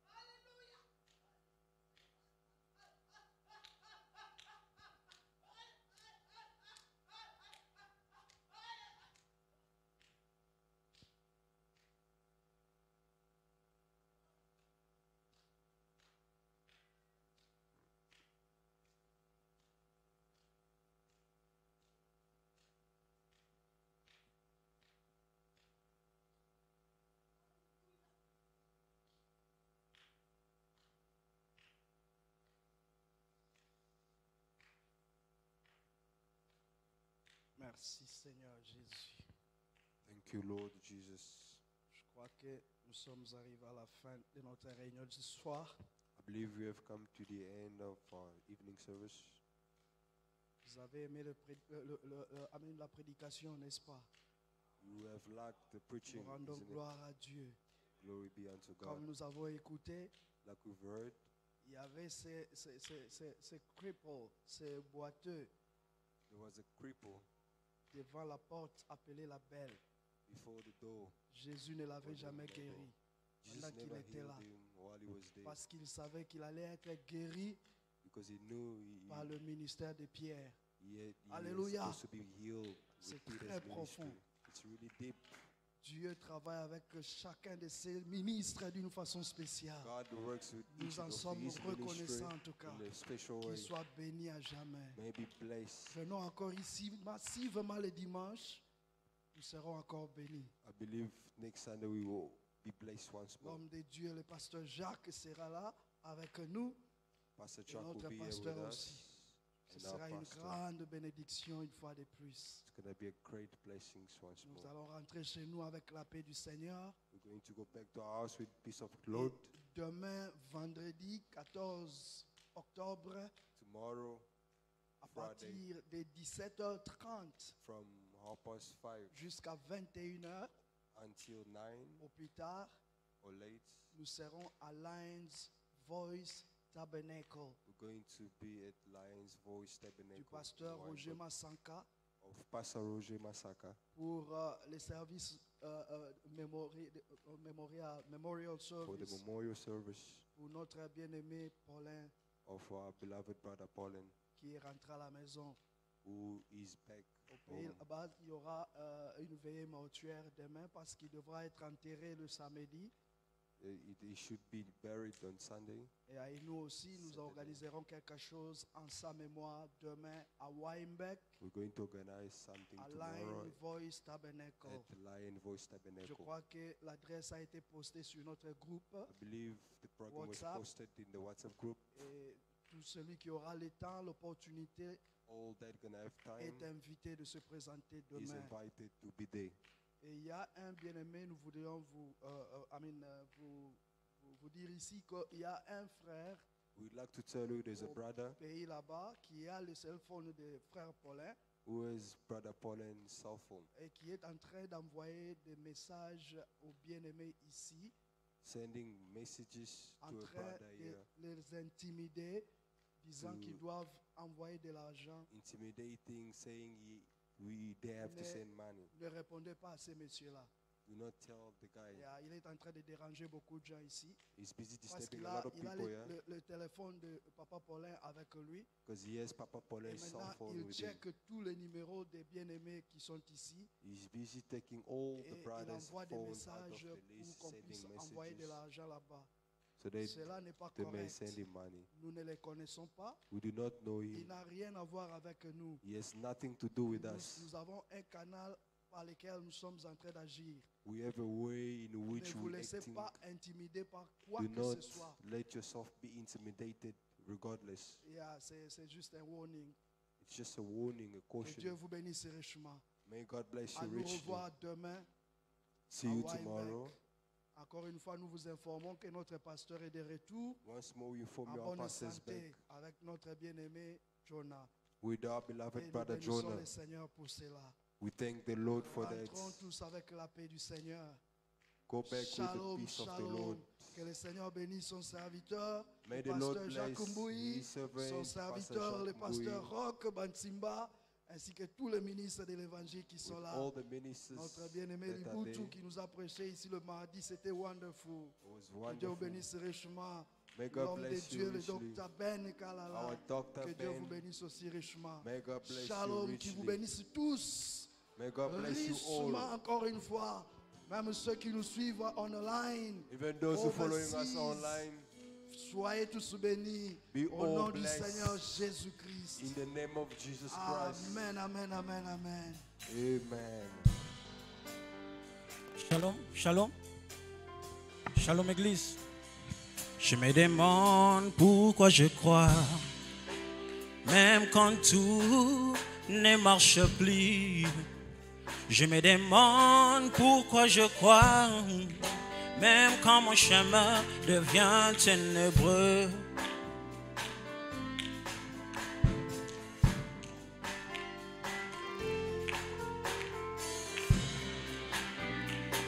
Praise God. Merci Seigneur Jésus. Thank you, Lord Jesus. Je crois que nous sommes arrivés à la fin de notre réunion du soir. I believe we have come to the end of our evening service. Vous avez aimé la prédication, n'est-ce pas? You have liked the preaching, Nous rendons isn't it? gloire à Dieu. Glory be unto Comme God. nous avons écouté, Like we've heard, il y avait ces cripples, ces boiteux there was a cripple devant la porte appelée la Belle. before the door. Jésus ne l'avait Was jamais on the door. guéri Jesus pendant qu'il never était healed là. him while he was there Parce qu'il savait qu'il allait être guéri because he knew par le ministère de Pierre. he was Alléluia. supposed to be healed C'est with Peter's très ministry. profond. It's really deep. Dieu travaille avec chacun de ses ministres d'une façon spéciale. God works with Nous each en of sommes his ministry reconnaissants en tout cas. in a special Qu'il way. soit béni à jamais. May be blessed. Venons encore ici massivement le dimanche. Nous serons encore bénis. I believe next Sunday we will be blessed once more. L'homme de Dieu, le pasteur Jacques, sera là avec nous. Pastor Et Chuck will notre be here with pasteur us. aussi. Ce And our sera une pastor. grande bénédiction une fois de plus. It's going to be a great blessing once Nous more. allons rentrer chez nous avec la paix du Seigneur. We're going to go back to our house with peace of the Lord. Et demain, vendredi 14 octobre, Tomorrow, à Friday. partir de 17h30 from 5:30 jusqu'à 21h, until 9 au plus tard, or late, nous serons à Lions Voice Tabernacle we're going to be at Lion's Voice du Tabernacle pasteur in Roger Weinberg, Massanka of Pastor Roger Masaka pour les services Memorial for the Service memorial service pour notre bien-aimé Paulin of our beloved brother Paulin, qui est rentré à la maison. who is back Au pays home. là-bas, il y aura une veillée mortuaire demain parce qu'il devra être enterré le samedi. He should be buried on Sunday. Et à nous aussi, nous Saturday. organiserons quelque chose en sa mémoire demain à Weinberg, We're going to organize something à tomorrow Lion Voice Tabernacle. at the Lion Voice Je Tabernacle. crois que l'adresse a été postée sur notre groupe I believe the program WhatsApp. was posted in the WhatsApp group. et tout celui qui aura le temps, l'opportunité All that gonna have est time invité de se présenter is demain. invited to be there. Et il y a un bien-aimé, nous voudrions vous dire ici qu'il y a un frère We'd like to tell you there's a au brother pays là-bas qui a le cell phone de frère Paulin. who is Brother Pauline's cell phone, et qui est en train d'envoyer des messages aux bien-aimés ici, sending messages en to a train brother de here, les intimider, disant qu'ils doivent envoyer de l'argent. intimidating, saying they have to send money. Ne répondez pas à ces messieurs-là. Do not tell the guy. Il est en train de déranger beaucoup de gens ici. He's busy Parce disturbing qu'il a a, lot of il a people here le téléphone de Papa Paulin avec lui. because he has Papa Et Pauline's cell maintenant, phone il with him. check tous les numéros des bien-aimés qui sont ici. He's busy taking all Et the il brothers' envoie des phones out of messages the list, pour qu'on puisse sending envoyer de messages l'argent là-bas. so that Cela n'est pas they may correct. send him money. Nous ne les connaissons pas. We do not know Il him. n'a rien à voir avec nous. He has nothing to do with us. Nous avons un canal par lequel nous sommes en train d'agir. We have a way in which Ne vous we laissez acting. pas intimider par quoi Do que not ce soit. let yourself be intimidated regardless. C'est juste un warning. It's just a warning, a Que Dieu caution. vous bénisse richement. May God bless À you nous richly. revoir demain. See you à Weinberg. tomorrow. Encore une fois, nous vous informons que notre pasteur est de retour Once more, we inform en you our bonne pastor's santé back avec notre bien-aimé Jonah. with our Et beloved nous brother bénissons Jonah. le Seigneur pour cela. We thank the Lord for that. Entrons tous avec la paix du Seigneur. Go back with the Shalom, peace of the shalom. Lord. Que le Seigneur bénisse son serviteur, May le the Lord pasteur Jacques bless Mbouyi, his servant, son Pastor serviteur, le Jacques pasteur Mbouyi, Roch Bansimba, ainsi que tous les ministres de l'évangile qui sont with là. all the ministers Notre bien-aimé that are there. Libutu qui nous a prêché ici le mardi, c'était wonderful. It was Que Dieu vous wonderful. bénisse richement. May God L'homme de bless Dieu, you le richly. docteur Ben Kalala. Our Dr. Que Dieu vous Ben, bénisse aussi richement. may God bless you Shalom, qui vous richly. bénisse tous. May God bless you Richement all. encore une fois. Même ceux qui nous suivent online. Even those who following us overseas. online, Soyez tous bénis. be Au nom all du blessed Seigneur Jésus-Christ. in the name of Jesus Christ. Amen, amen, amen, amen. Amen. Shalom, shalom. Shalom Église. Je me demande pourquoi je crois, même quand tout ne marche plus. Je me demande pourquoi je crois, même quand mon chemin devient ténébreux.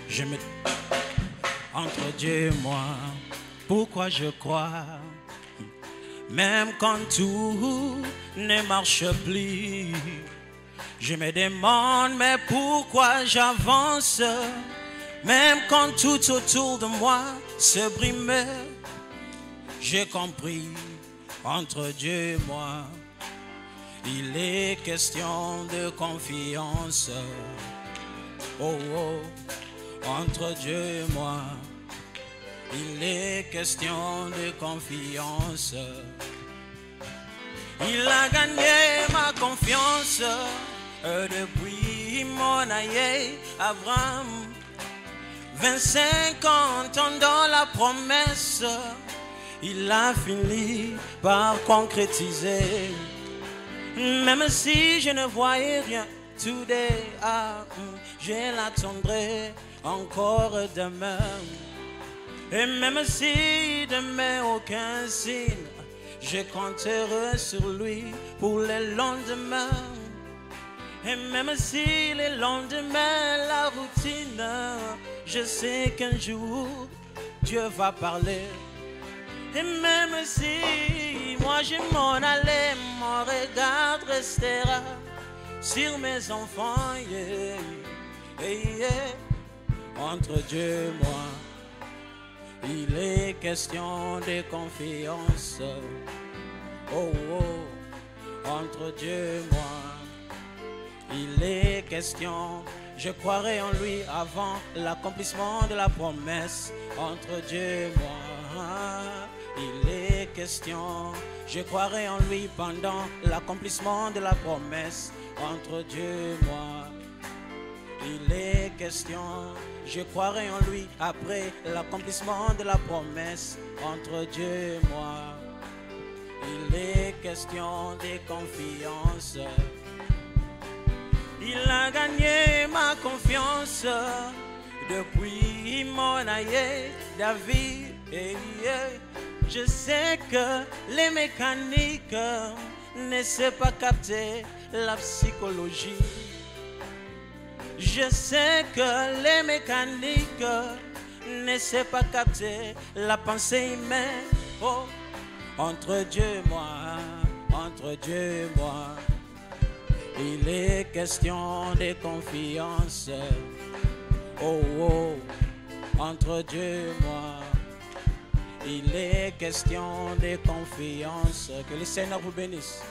Je me... Entre Dieu et moi, pourquoi je crois, même quand tout ne marche plus. Je me demande, mais pourquoi j'avance, même quand tout autour de moi se brime. J'ai compris, entre Dieu et moi, il est question de confiance. Oh, oh, entre Dieu et moi, il est question de confiance. Il a gagné ma confiance depuis mon aïe Abraham. 25 ans dans la promesse, il a fini par concrétiser. Même si je ne voyais rien, today, je l'attendrai encore demain. Et même si demain aucun signe, je compterai sur lui pour le lendemain. Et même si le lendemain la routine, je sais qu'un jour Dieu va parler. Et même si moi je m'en allais, mon regard restera sur mes enfants. Yeah, yeah, yeah. Entre Dieu et moi, il est question de confiance. Oh, oh, entre Dieu et moi, il est question. Je croirai en lui avant l'accomplissement de la promesse. Entre Dieu et moi, il est question. Je croirai en lui pendant l'accomplissement de la promesse. Entre Dieu et moi, il est question. Je croirai en lui après l'accomplissement de la promesse. Entre Dieu et moi, il est question de confiance. Il a gagné ma confiance depuis mon aïe David. Je sais que les mécaniques ne savent pas capter la psychologie. Je sais que les mécaniques ne savent pas capter la pensée humaine. Oh, entre Dieu et moi, il est question de confiance. Oh, oh, entre Dieu et moi, il est question de confiance. Que le Seigneur vous bénisse.